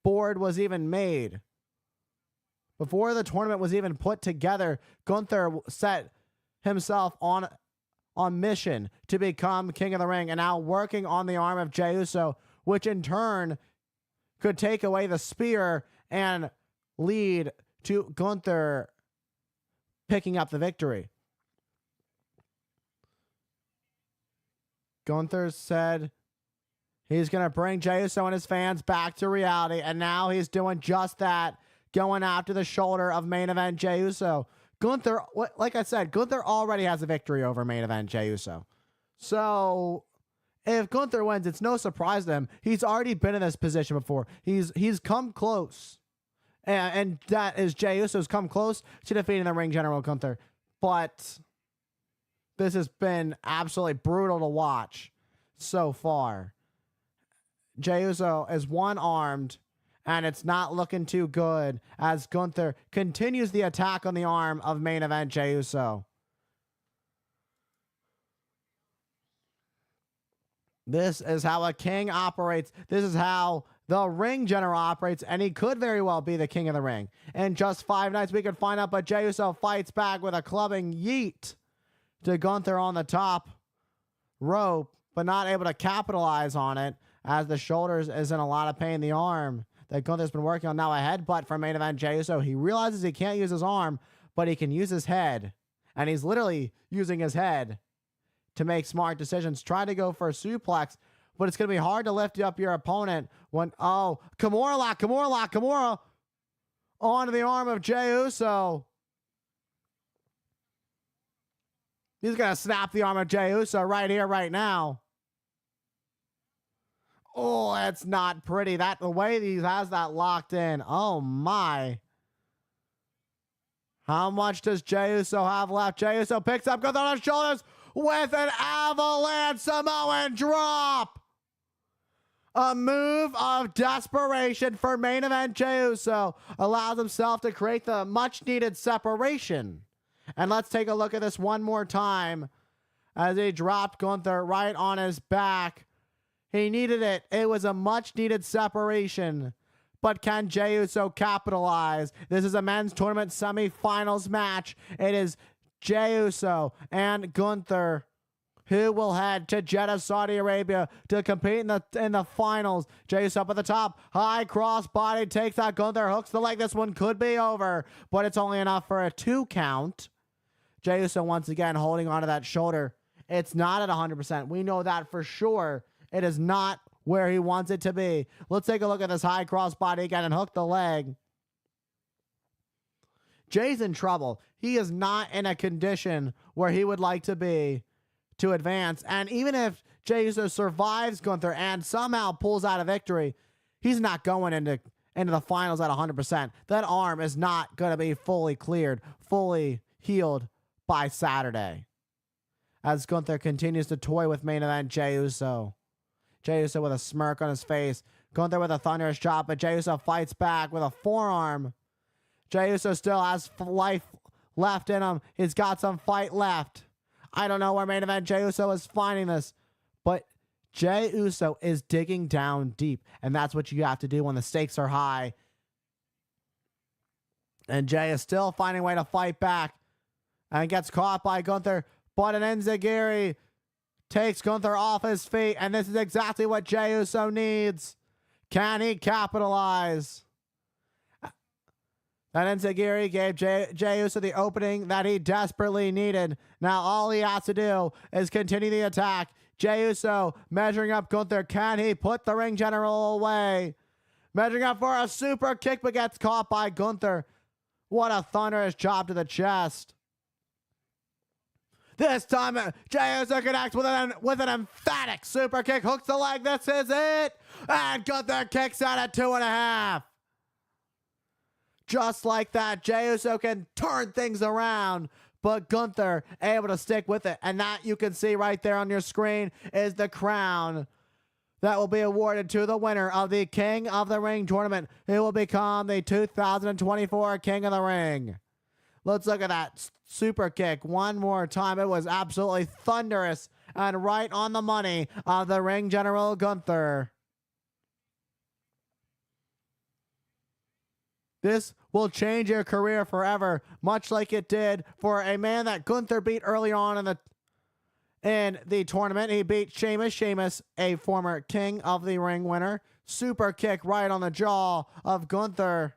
board was even made. Before the tournament was even put together, Gunther set himself on mission to become King of the Ring, and now working on the arm of Jey Uso, which in turn could take away the spear and lead to Gunther picking up the victory. Gunther said he's going to bring Jey Uso and his fans back to reality, and now he's doing just that, going after the shoulder of main event Jey Uso. Gunther, like I said, Gunther already has a victory over main event Jey Uso. So if Gunther wins, it's no surprise to him. He's already been in this position before. He's come close. And that is Jey Uso's come close to defeating the ring general Gunther. But this has been absolutely brutal to watch so far. Jey Uso is one-armed, and it's not looking too good as Gunther continues the attack on the arm of main event Jey Uso. This is how a king operates. This is how the ring general operates, and he could very well be the king of the ring. In just 5 nights, we could find out, but Jey Uso fights back with a clubbing yeet to Gunther on the top rope, but not able to capitalize on it as the shoulders is in a lot of pain. The arm that Gunther's been working on now, a headbutt from main event Jey Uso. He realizes he can't use his arm, but he can use his head, and he's literally using his head to make smart decisions. Try to go for a suplex, but it's going to be hard to lift up your opponent when, Kimura lock, Kimura onto the arm of Jey Uso. He's going to snap the arm of Jey Uso right here, right now. Oh, that's not pretty. The way he has that locked in. Oh, my. How much does Jey Uso have left? Jey Uso picks up, goes on his shoulders with an avalanche Samoan drop. A move of desperation for main event Jey Uso. Allows himself to create the much-needed separation. And let's take a look at this one more time as he dropped Gunther right on his back. He needed it. It was a much-needed separation. But can Jey Uso capitalize? This is a men's tournament semifinals match. It is Jey Uso and Gunther, who will head to Jeddah, Saudi Arabia to compete in the finals. Jey Uso up at the top. High cross body takes out Gunther. Hooks the leg. This one could be over, but it's only enough for a 2 count. Jey Uso once again holding onto that shoulder. It's not at 100%. We know that for sure. It is not where he wants it to be. Let's take a look at this high cross body again and hook the leg. Jey's in trouble. He is not in a condition where he would like to be to advance. And even if Jey Uso survives Gunther and somehow pulls out a victory, he's not going into the finals at 100%. That arm is not going to be fully cleared, fully healed by Saturday. As Gunther continues to toy with main event Jey Uso. Jey Uso with a smirk on his face. Gunther with a thunderous chop, but Jey Uso fights back with a forearm. Jey Uso still has life left in him. He's got some fight left. I don't know where main event Jey Uso is finding this, but Jey Uso is digging down deep, and that's what you have to do when the stakes are high. And Jey is still finding a way to fight back and gets caught by Gunther, but an enziguri takes Gunther off his feet, and this is exactly what Jey Uso needs. Can he capitalize? That enziguri gave Jey Uso the opening that he desperately needed. Now all he has to do is continue the attack. Jey Uso measuring up Gunther. Can he put the ring general away? Measuring up for a super kick, but gets caught by Gunther. What a thunderous chop to the chest. This time, Jey Uso connects with an emphatic super kick, hooks the leg. This is it. And Gunther kicks out at 2.5. Just like that, Jey Uso can turn things around, but Gunther able to stick with it. And that you can see right there on your screen is the crown that will be awarded to the winner of the King of the Ring tournament, who will become the 2024 King of the Ring. Let's look at that super kick one more time. It was absolutely thunderous and right on the money of the ring general Gunther. This will change your career forever, much like it did for a man that Gunther beat early on in the tournament. He beat Sheamus. Sheamus, a former King of the Ring winner. Super kick right on the jaw of Gunther.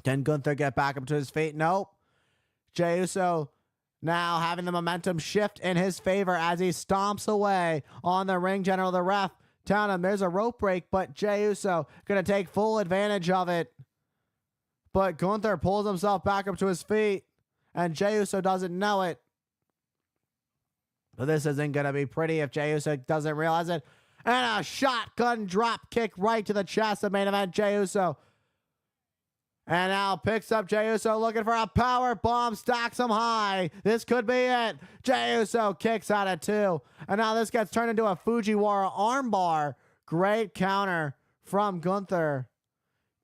Can Gunther get back up to his feet? Nope. Jey Uso now having the momentum shift in his favor as he stomps away on the ring general. The ref telling him there's a rope break, but Jey Uso going to take full advantage of it. But Gunther pulls himself back up to his feet, and Jey Uso doesn't know it. But this isn't going to be pretty if Jey Uso doesn't realize it. And a shotgun drop kick right to the chest of main event Jey Uso. And now picks up Jey Uso, looking for a power bomb, stacks him high. This could be it. Jey Uso kicks out at 2. And now this gets turned into a Fujiwara armbar. Great counter from Gunther.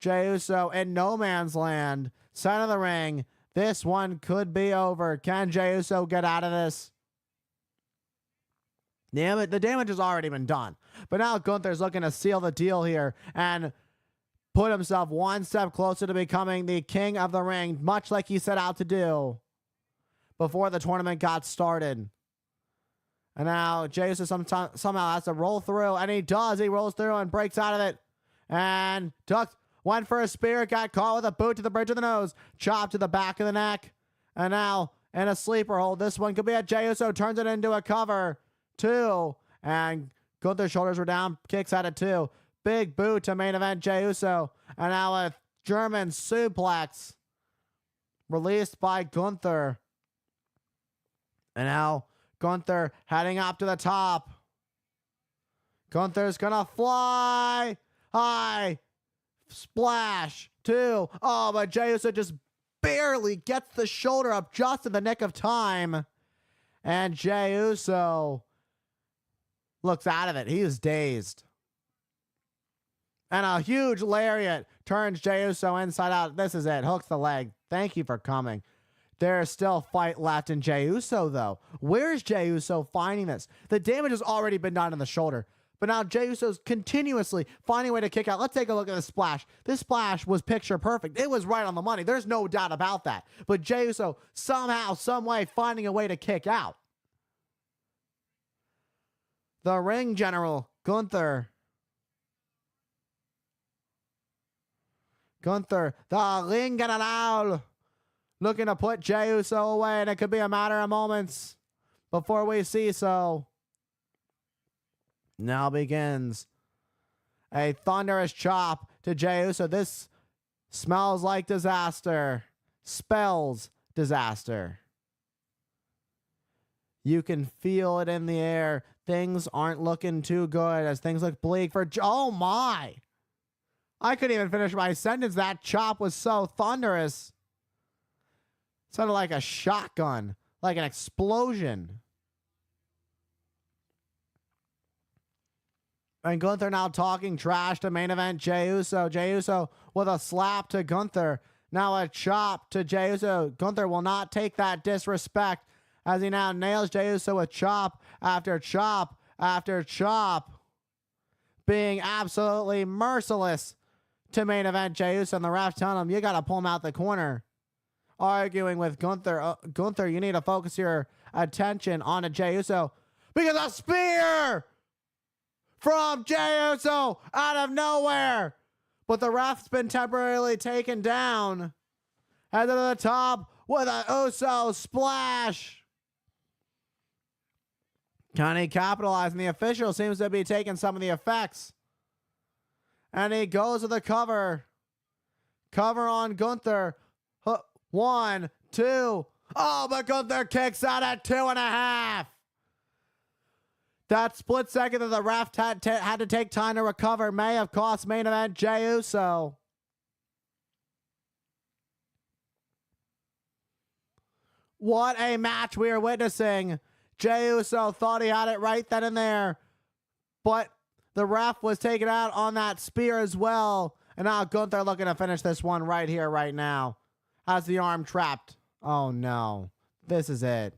Jey Uso in no man's land. Center of the ring. This one could be over. Can Jey Uso get out of this? The damage has already been done. But now Gunther's looking to seal the deal here and put himself one step closer to becoming the King of the Ring, much like he set out to do before the tournament got started. And now Jey Uso somehow has to roll through, and he does. He rolls through and breaks out of it. And ducks, went for a spear, got caught with a boot to the bridge of the nose, chop to the back of the neck. And now in a sleeper hold. This one could be it. Jey Uso turns it into a cover. 2. And Gunther's shoulders were down, kicks out at 2. Big boot to main event Jey Uso. And now a German suplex released by Gunther. And now Gunther heading up to the top. Gunther's gonna fly high. Splash. 2. Oh, but Jey Uso just barely gets the shoulder up just in the nick of time. And Jey Uso looks out of it. He is dazed. And a huge lariat turns Jey Uso inside out. This is it. Hooks the leg. Thank you for coming. There's still fight left in Jey Uso, though. Where's Jey Uso finding this? The damage has already been done in the shoulder. But now Jey Uso's continuously finding a way to kick out. Let's take a look at the splash. This splash was picture perfect. It was right on the money. There's no doubt about that. But Jey Uso somehow, some way, finding a way to kick out. The ring general, Gunther. Gunther, the ring general, looking to put Jey Uso away, and it could be a matter of moments before we see so. Now begins a thunderous chop to Jey Uso. This smells like disaster. Spells disaster. You can feel it in the air. Things aren't looking too good as things look bleak for... Oh, my. I couldn't even finish my sentence. That chop was so thunderous. It sounded like a shotgun, like an explosion. And Gunther now talking trash to main event Jey Uso. Jey Uso with a slap to Gunther. Now a chop to Jey Uso. Gunther will not take that disrespect as he now nails Jey Uso with chop after chop after chop. Being absolutely merciless to main event Jey Uso, and the ref telling him, you got to pull him out the corner. Arguing with Gunther. Gunther, you need to focus your attention on Jey Uso. Because a spear from Jey Uso out of nowhere. But the ref's been temporarily taken down. Headed to the top with an Uso splash. Can he capitalize? And the official seems to be taking some of the effects. And he goes to the cover. Cover on Gunther. 1, 2. Oh, but Gunther kicks out at 2.5. That split second that the ref had to take time to recover may have cost main event Jey Uso. What a match we are witnessing. Jey Uso thought he had it right then and there, but the ref was taken out on that spear as well. And now Gunther looking to finish this one right here, right now. Has the arm trapped. Oh no. This is it.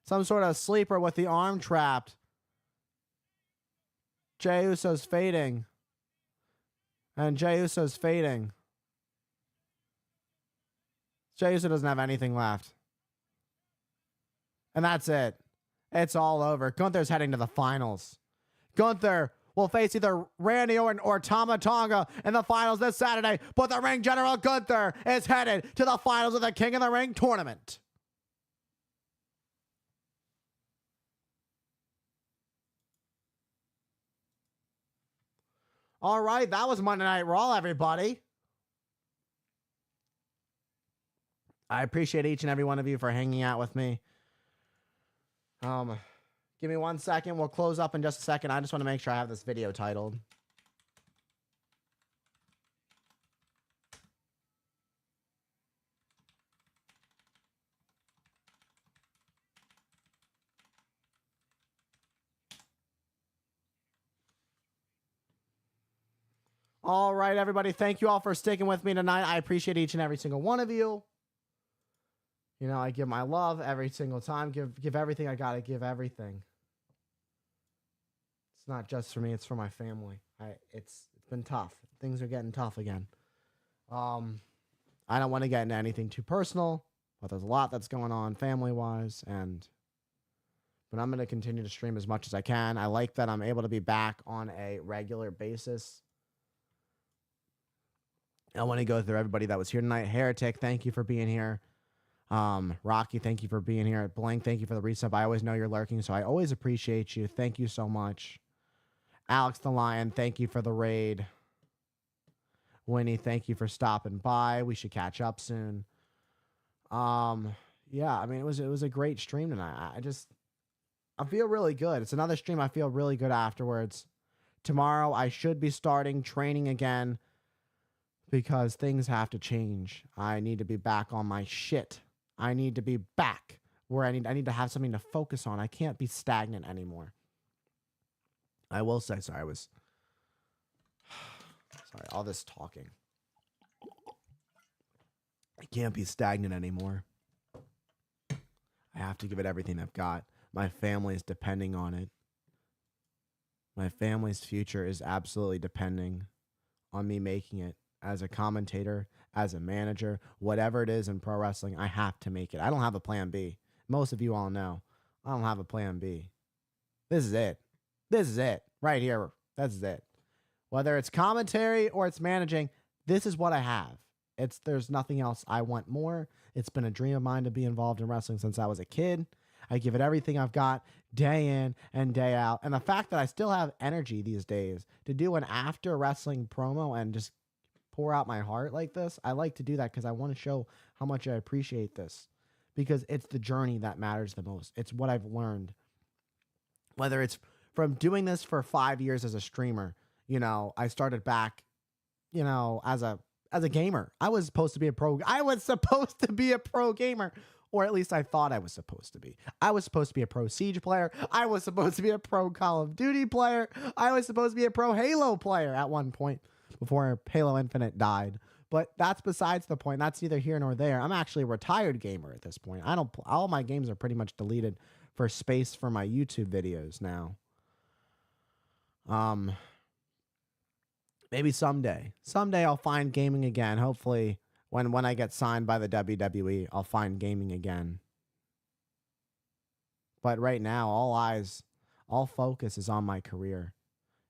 Some sort of sleeper with the arm trapped. Jey Uso's fading. And Jey Uso's fading. Jey Uso doesn't have anything left. And that's it. It's all over. Gunther's heading to the finals. Gunther will face either Randy Orton or Tama Tonga in the finals this Saturday, but the ring general Gunther is headed to the finals of the King of the Ring tournament. All right, that was Monday Night Raw, everybody. I appreciate each and every one of you for hanging out with me. Give me 1 second. We'll close up in just a second. I just want to make sure I have this video titled. All right, everybody. Thank you all for sticking with me tonight. I appreciate each and every single one of you. You know, I give my love every single time. Give everything I gotta give everything. It's not just for me, it's for my family. It's been tough. Things are getting tough again. I don't want to get into anything too personal, but there's a lot that's going on family-wise, but I'm gonna continue to stream as much as I can. I like that I'm able to be back on a regular basis. I want to go through everybody that was here tonight. Heretic, thank you for being here. Rocky, thank you for being here. Blank, thank you for the resub. I always know you're lurking, so I always appreciate you. Thank you so much. Alex the Lion, thank you for the raid. Winnie, thank you for stopping by. We should catch up soon. Yeah, I mean, it was a great stream tonight. I feel really good. It's another stream I feel really good afterwards. Tomorrow I should be starting training again because things have to change. I need to be back on my shit. I need to be back where I need to have something to focus on. I can't be stagnant anymore. I will say, sorry, all this talking. I can't be stagnant anymore. I have to give it everything I've got. My family is depending on it. My family's future is absolutely depending on me making it. As a commentator, as a manager, whatever it is in pro wrestling, I have to make it. I don't have a plan B. Most of you all know I don't have a plan B. This is it. This is it. Right here. This is it. Whether it's commentary or it's managing, this is what I have. There's nothing else I want more. It's been a dream of mine to be involved in wrestling since I was a kid. I give it everything I've got day in and day out. And the fact that I still have energy these days to do an after wrestling promo and just pour out my heart like this, I like to do that because I want to show how much I appreciate this, because it's the journey that matters the most. It's what I've learned, whether it's from doing this for 5 years as a streamer. You know, I started back, you know, as a gamer. I was supposed to be a pro gamer, or at least I thought I was supposed to be. I was supposed to be a pro Siege player. I was supposed to be a pro Call of Duty player. I was supposed to be a pro Halo player at one point, before Halo Infinite died. But that's besides the point. That's neither here nor there. I'm actually a retired gamer at this point. All my games are pretty much deleted for space for my YouTube videos now. Maybe someday I'll find gaming again. Hopefully when I get signed by the WWE, I'll find gaming again. But right now, all focus is on my career.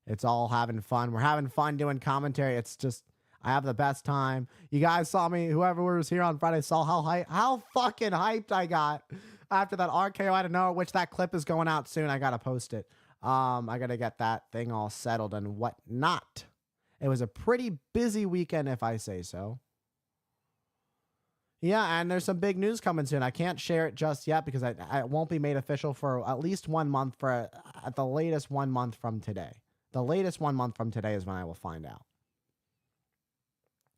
It's all having fun. We're having fun doing commentary. It's just, I have the best time. You guys saw me, whoever was here on Friday saw how fucking hyped I got after that RKO out of nowhere, which that clip is going out soon. I got to post it. I got to get that thing all settled and whatnot. It was a pretty busy weekend, if I say so. Yeah, and there's some big news coming soon. I can't share it just yet because I won't be made official for at least 1 month, for at the latest 1 month from today. The latest 1 month from today is when I will find out.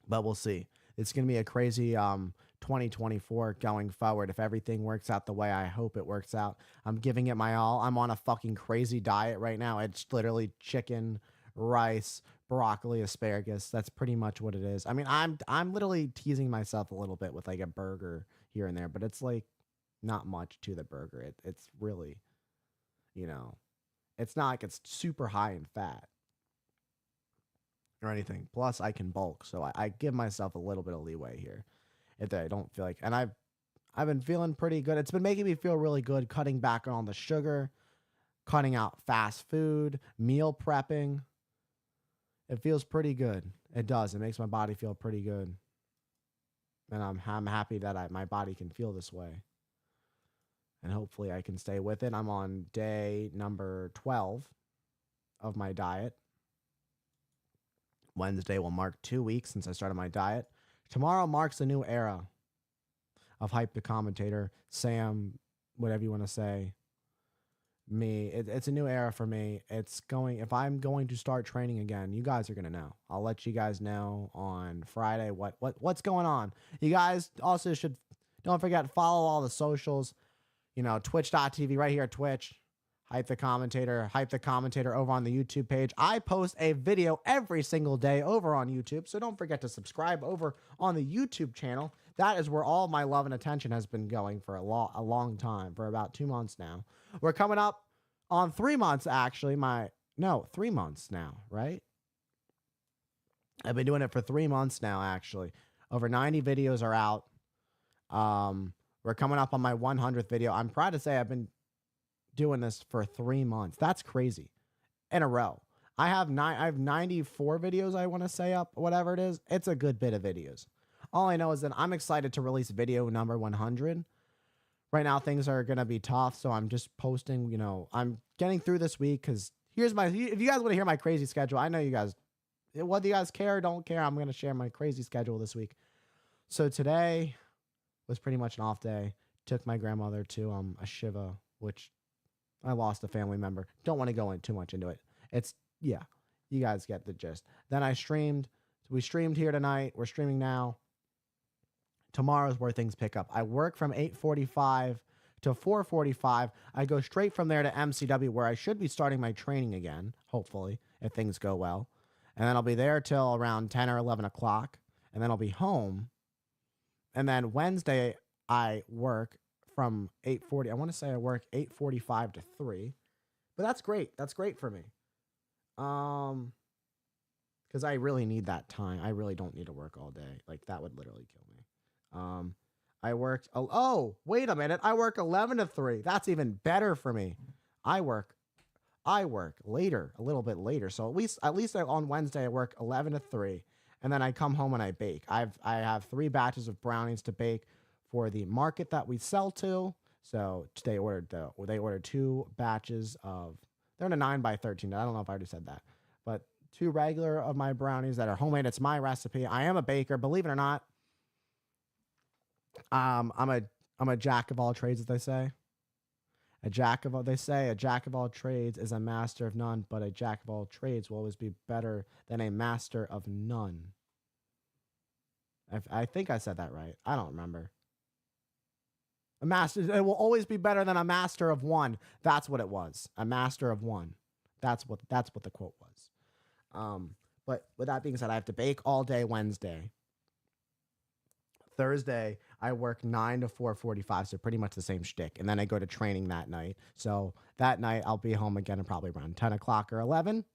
But we'll see. It's going to be a crazy 2024 going forward if everything works out the way I hope it works out. I'm giving it my all. I'm on a fucking crazy diet right now. It's literally chicken, rice, broccoli, asparagus. That's pretty much what it is. I mean, I'm literally teasing myself a little bit with like a burger here and there, but it's like not much to the burger. It's really, you know, it's not like it's super high in fat or anything. Plus, I can bulk, so I give myself a little bit of leeway here. If I don't feel like, and I've been feeling pretty good. It's been making me feel really good, cutting back on all the sugar, cutting out fast food, meal prepping. It feels pretty good. It does. It makes my body feel pretty good, and I'm happy that my body can feel this way, and hopefully I can stay with it. I'm on day number 12 of my diet. Wednesday will mark 2 weeks since I started my diet. Tomorrow marks a new era of Hype the Commentator, Sam, whatever you want to say, me. It's a new era for me. It's going, if I'm going to start training again, you guys are going to know. I'll let you guys know on Friday what's going on. You guys also should, don't forget, follow all the socials, twitch.tv right here at Twitch. Hype the Commentator over on the YouTube page. I post a video every single day over on YouTube, so don't forget to subscribe over on the YouTube channel. That is where all my love and attention has been going for a long time, for about 2 months now. We're coming up on 3 months, actually. 3 months now, right? I've been doing it for 3 months now, actually. Over 90 videos are out. We're coming up on my 100th video. I'm proud to say I've been doing this for 3 months. That's crazy. In a row. I have 94 videos, I want to say, up, whatever it is. It's a good bit of videos. All I know is that I'm excited to release video number 100. Right now, things are going to be tough, so I'm just posting, I'm getting through this week, because if you guys want to hear my crazy schedule, I know you guys, whether you guys care or don't care, I'm going to share my crazy schedule this week. So today was pretty much an off day. Took my grandmother to a Shiva, which I lost a family member. Don't want to go in too much into it. Yeah, you guys get the gist. Then I streamed. We streamed here tonight. We're streaming now. Tomorrow's where things pick up. I work from 8:45 to 4:45. I go straight from there to MCW, where I should be starting my training again, hopefully, if things go well. And then I'll be there till around 10 or 11 o'clock. And then I'll be home. And then Wednesday, I work from 8:40. I want to say I work 8:45 to 3. But that's great. That's great for me. Because I really need that time. I really don't need to work all day. Like, that would literally kill me. I worked, wait a minute. I work 11 to 3. That's even better for me. I work later, a little bit later. So at least on Wednesday, I work 11 to 3. And then I come home and I bake. I have 3 batches of brownies to bake for the market that we sell to. So they ordered 2 batches of, they're in a 9x13. I don't know if I already said that, but 2 regular of my brownies that are homemade. It's my recipe. I am a baker, believe it or not. I'm a jack of all trades, as they say. A jack of all trades is a master of none, but a jack of all trades will always be better than a master of none. I think I said that right. I don't remember. It will always be better than a master of one. That's what it was. A master of one. That's what the quote was. But with that being said, I have to bake all day Wednesday. Thursday, I work 9 to 4:45, so pretty much the same shtick. And then I go to training that night. So that night, I'll be home again at probably around 10 o'clock or 11.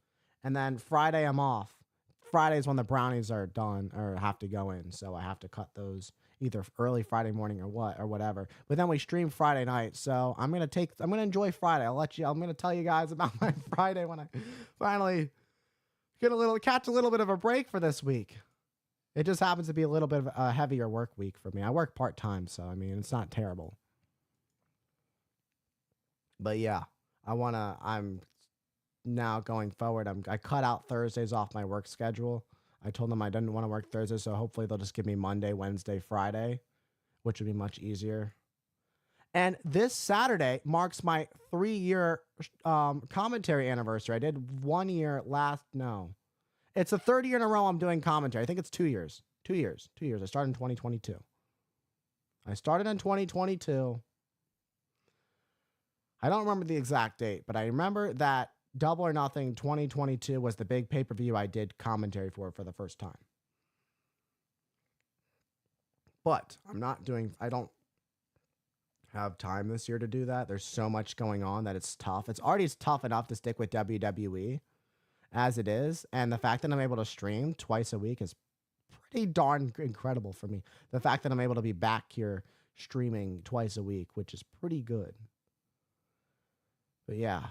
And then Friday, I'm off. Friday is when the brownies are done or have to go in. So I have to cut those either early Friday morning or whatever. But then we stream Friday night. So I'm going to enjoy Friday. I'm going to tell you guys about my Friday when I finally catch a little bit of a break for this week. It just happens to be a little bit of a heavier work week for me. I work part-time, so I mean, it's not terrible. But yeah, I'm now going forward. I cut out Thursdays off my work schedule. I told them I didn't want to work Thursday, so hopefully they'll just give me Monday, Wednesday, Friday. which would be much easier. And this Saturday marks my 3-year commentary anniversary. I did 1 year it's the third year in a row I'm doing commentary. I think it's 2 years. 2 years. I started in 2022. I don't remember the exact date, but I remember that Double or Nothing 2022 was the big pay-per-view I did commentary for the first time. But I don't have time this year to do that. There's so much going on that it's tough. It's already tough enough to stick with WWE as it is. And the fact that I'm able to stream twice a week is pretty darn incredible for me. The fact that I'm able to be back here streaming twice a week, which is pretty good. But yeah,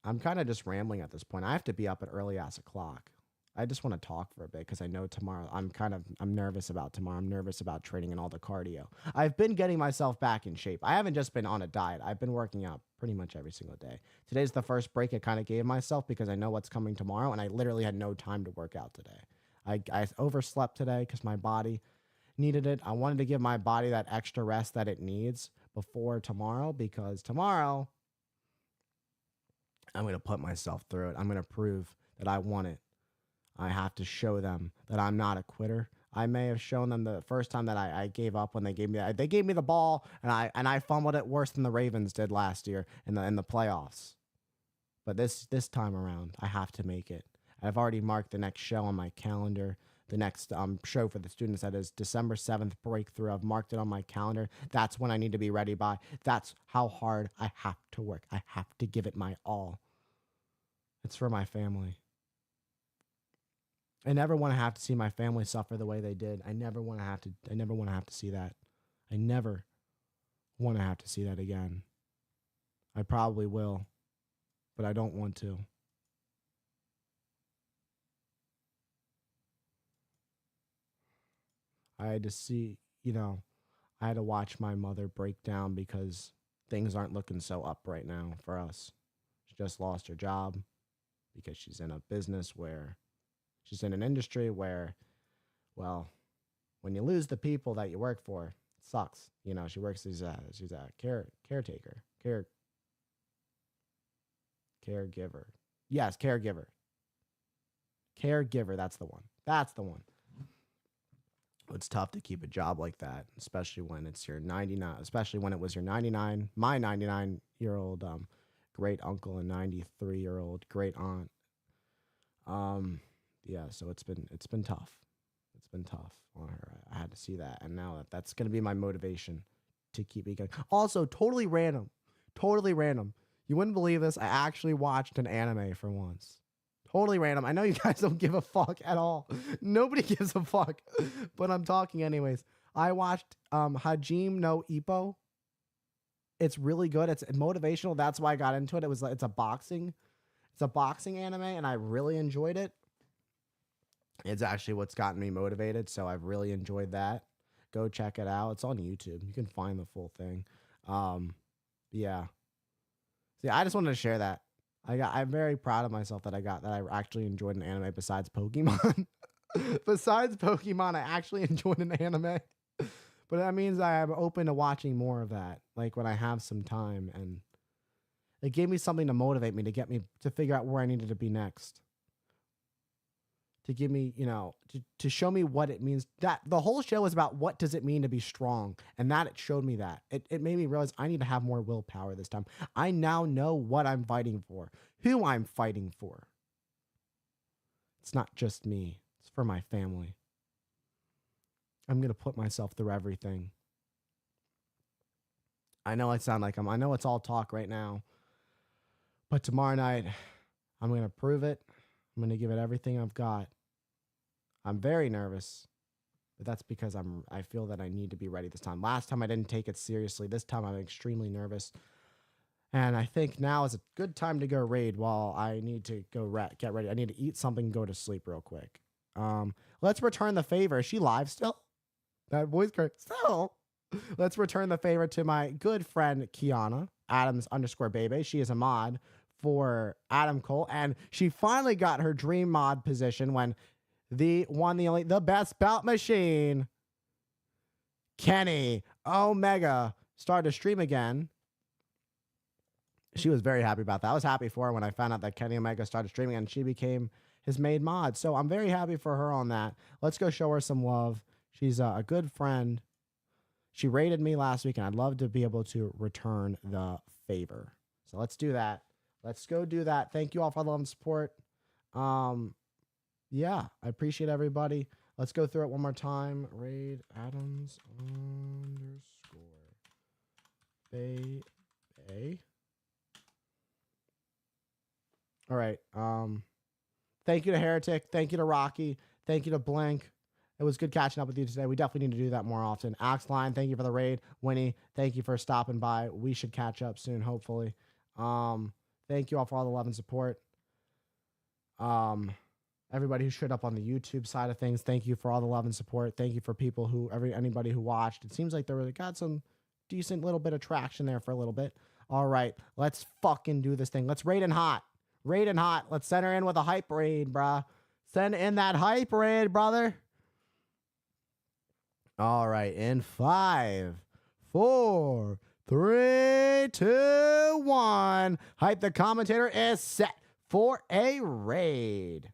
I'm kind of just rambling at this point. I have to be up at early ass o'clock. I just want to talk for a bit because I know tomorrow I'm nervous about tomorrow. I'm nervous about training and all the cardio. I've been getting myself back in shape. I haven't just been on a diet. I've been working out pretty much every single day. Today's the first break I kind of gave myself because I know what's coming tomorrow, and I literally had no time to work out today. I overslept today because my body needed it. I wanted to give my body that extra rest that it needs before tomorrow, because tomorrow I'm going to put myself through it. I'm going to prove that I want it. I have to show them that I'm not a quitter. I may have shown them the first time that I gave up when they gave me the ball, and I fumbled it worse than the Ravens did last year in the playoffs. But this time around, I have to make it. I've already marked the next show on my calendar. The next show for the students, that is December 7th, Breakthrough. I've marked it on my calendar. That's when I need to be ready by. That's how hard I have to work. I have to give it my all. It's for my family. I never want to have to see my family suffer the way they did. I never want to have to see that. I never want to have to see that again. I probably will, but I don't want to. I had to see, I had to watch my mother break down because things aren't looking so up right now for us. She just lost her job because she's in a business where she's in an industry where, well, when you lose the people that you work for, it sucks. She works she's a caretaker, caregiver. Yes, caregiver. Caregiver, that's the one. It's tough to keep a job like that, especially when it's your 99, especially when it was your 99, my 99-year-old great uncle and 93-year-old great aunt. Yeah, so it's been tough. It's been tough on her. I had to see that, and now that's going to be my motivation to keep me going. Also, totally random. You wouldn't believe this. I actually watched an anime for once. Totally random. I know you guys don't give a fuck at all. Nobody gives a fuck, but I'm talking anyways. I watched Hajime no Ippo. It's really good. It's motivational. That's why I got into it. It's a boxing anime, and I really enjoyed it. It's actually what's gotten me motivated, so I've really enjoyed that. Go check it out. It's on YouTube. You can find the full thing. Yeah. See, I just wanted to share that. I'm very proud of myself that I actually enjoyed an anime besides Pokemon. Besides Pokemon, I actually enjoyed an anime. But that means I am open to watching more of that, like when I have some time, and it gave me something to motivate me, to get me to figure out where I needed to be next. To give me, to show me what it means. That the whole show is about what does it mean to be strong, and that it showed me that. It made me realize I need to have more willpower this time. I now know what I'm fighting for, who I'm fighting for. It's not just me. It's for my family. I'm going to put myself through everything. I know I know it's all talk right now, but tomorrow night, I'm going to prove it. I'm going to give it everything I've got. I'm very nervous, but that's because I feel that I need to be ready this time. Last time I didn't take it seriously. This time I'm extremely nervous. And I think now is a good time to go raid while I need to go get ready. I need to eat something and go to sleep real quick. Let's return the favor. Is she live still? That voice crack. Still. Let's return the favor to my good friend Kiana, Adams_baby. She is a mod for Adam Cole, and she finally got her dream mod position when the best bout machine, Kenny Omega started to stream again. She was very happy about that. I was happy for her when I found out that Kenny Omega started streaming and she became his main mod. So I'm very happy for her on that. Let's go show her some love. She's a good friend. She raided me last week, and I'd love to be able to return the favor. So let's do that. Let's go do that. Thank you all for the love and support. Yeah, I appreciate everybody. Let's go through it one more time. Raid Adams _ Bay. All right. Thank you to Heretic. Thank you to Rocky. Thank you to Blink. It was good catching up with you today. We definitely need to do that more often. Axline, thank you for the raid. Winnie, thank you for stopping by. We should catch up soon, hopefully. Thank you all for all the love and support. Everybody who showed up on the YouTube side of things, thank you for all the love and support. Thank you for people anybody who watched. It seems like they really got some decent little bit of traction there for a little bit. All right, let's fucking do this thing. Let's raid in hot. Raid in hot. Let's send her in with a hype raid, bruh. Send in that hype raid, brother. All right, in 5, 4, 3, 2, 1. Hype the commentator is set for a raid.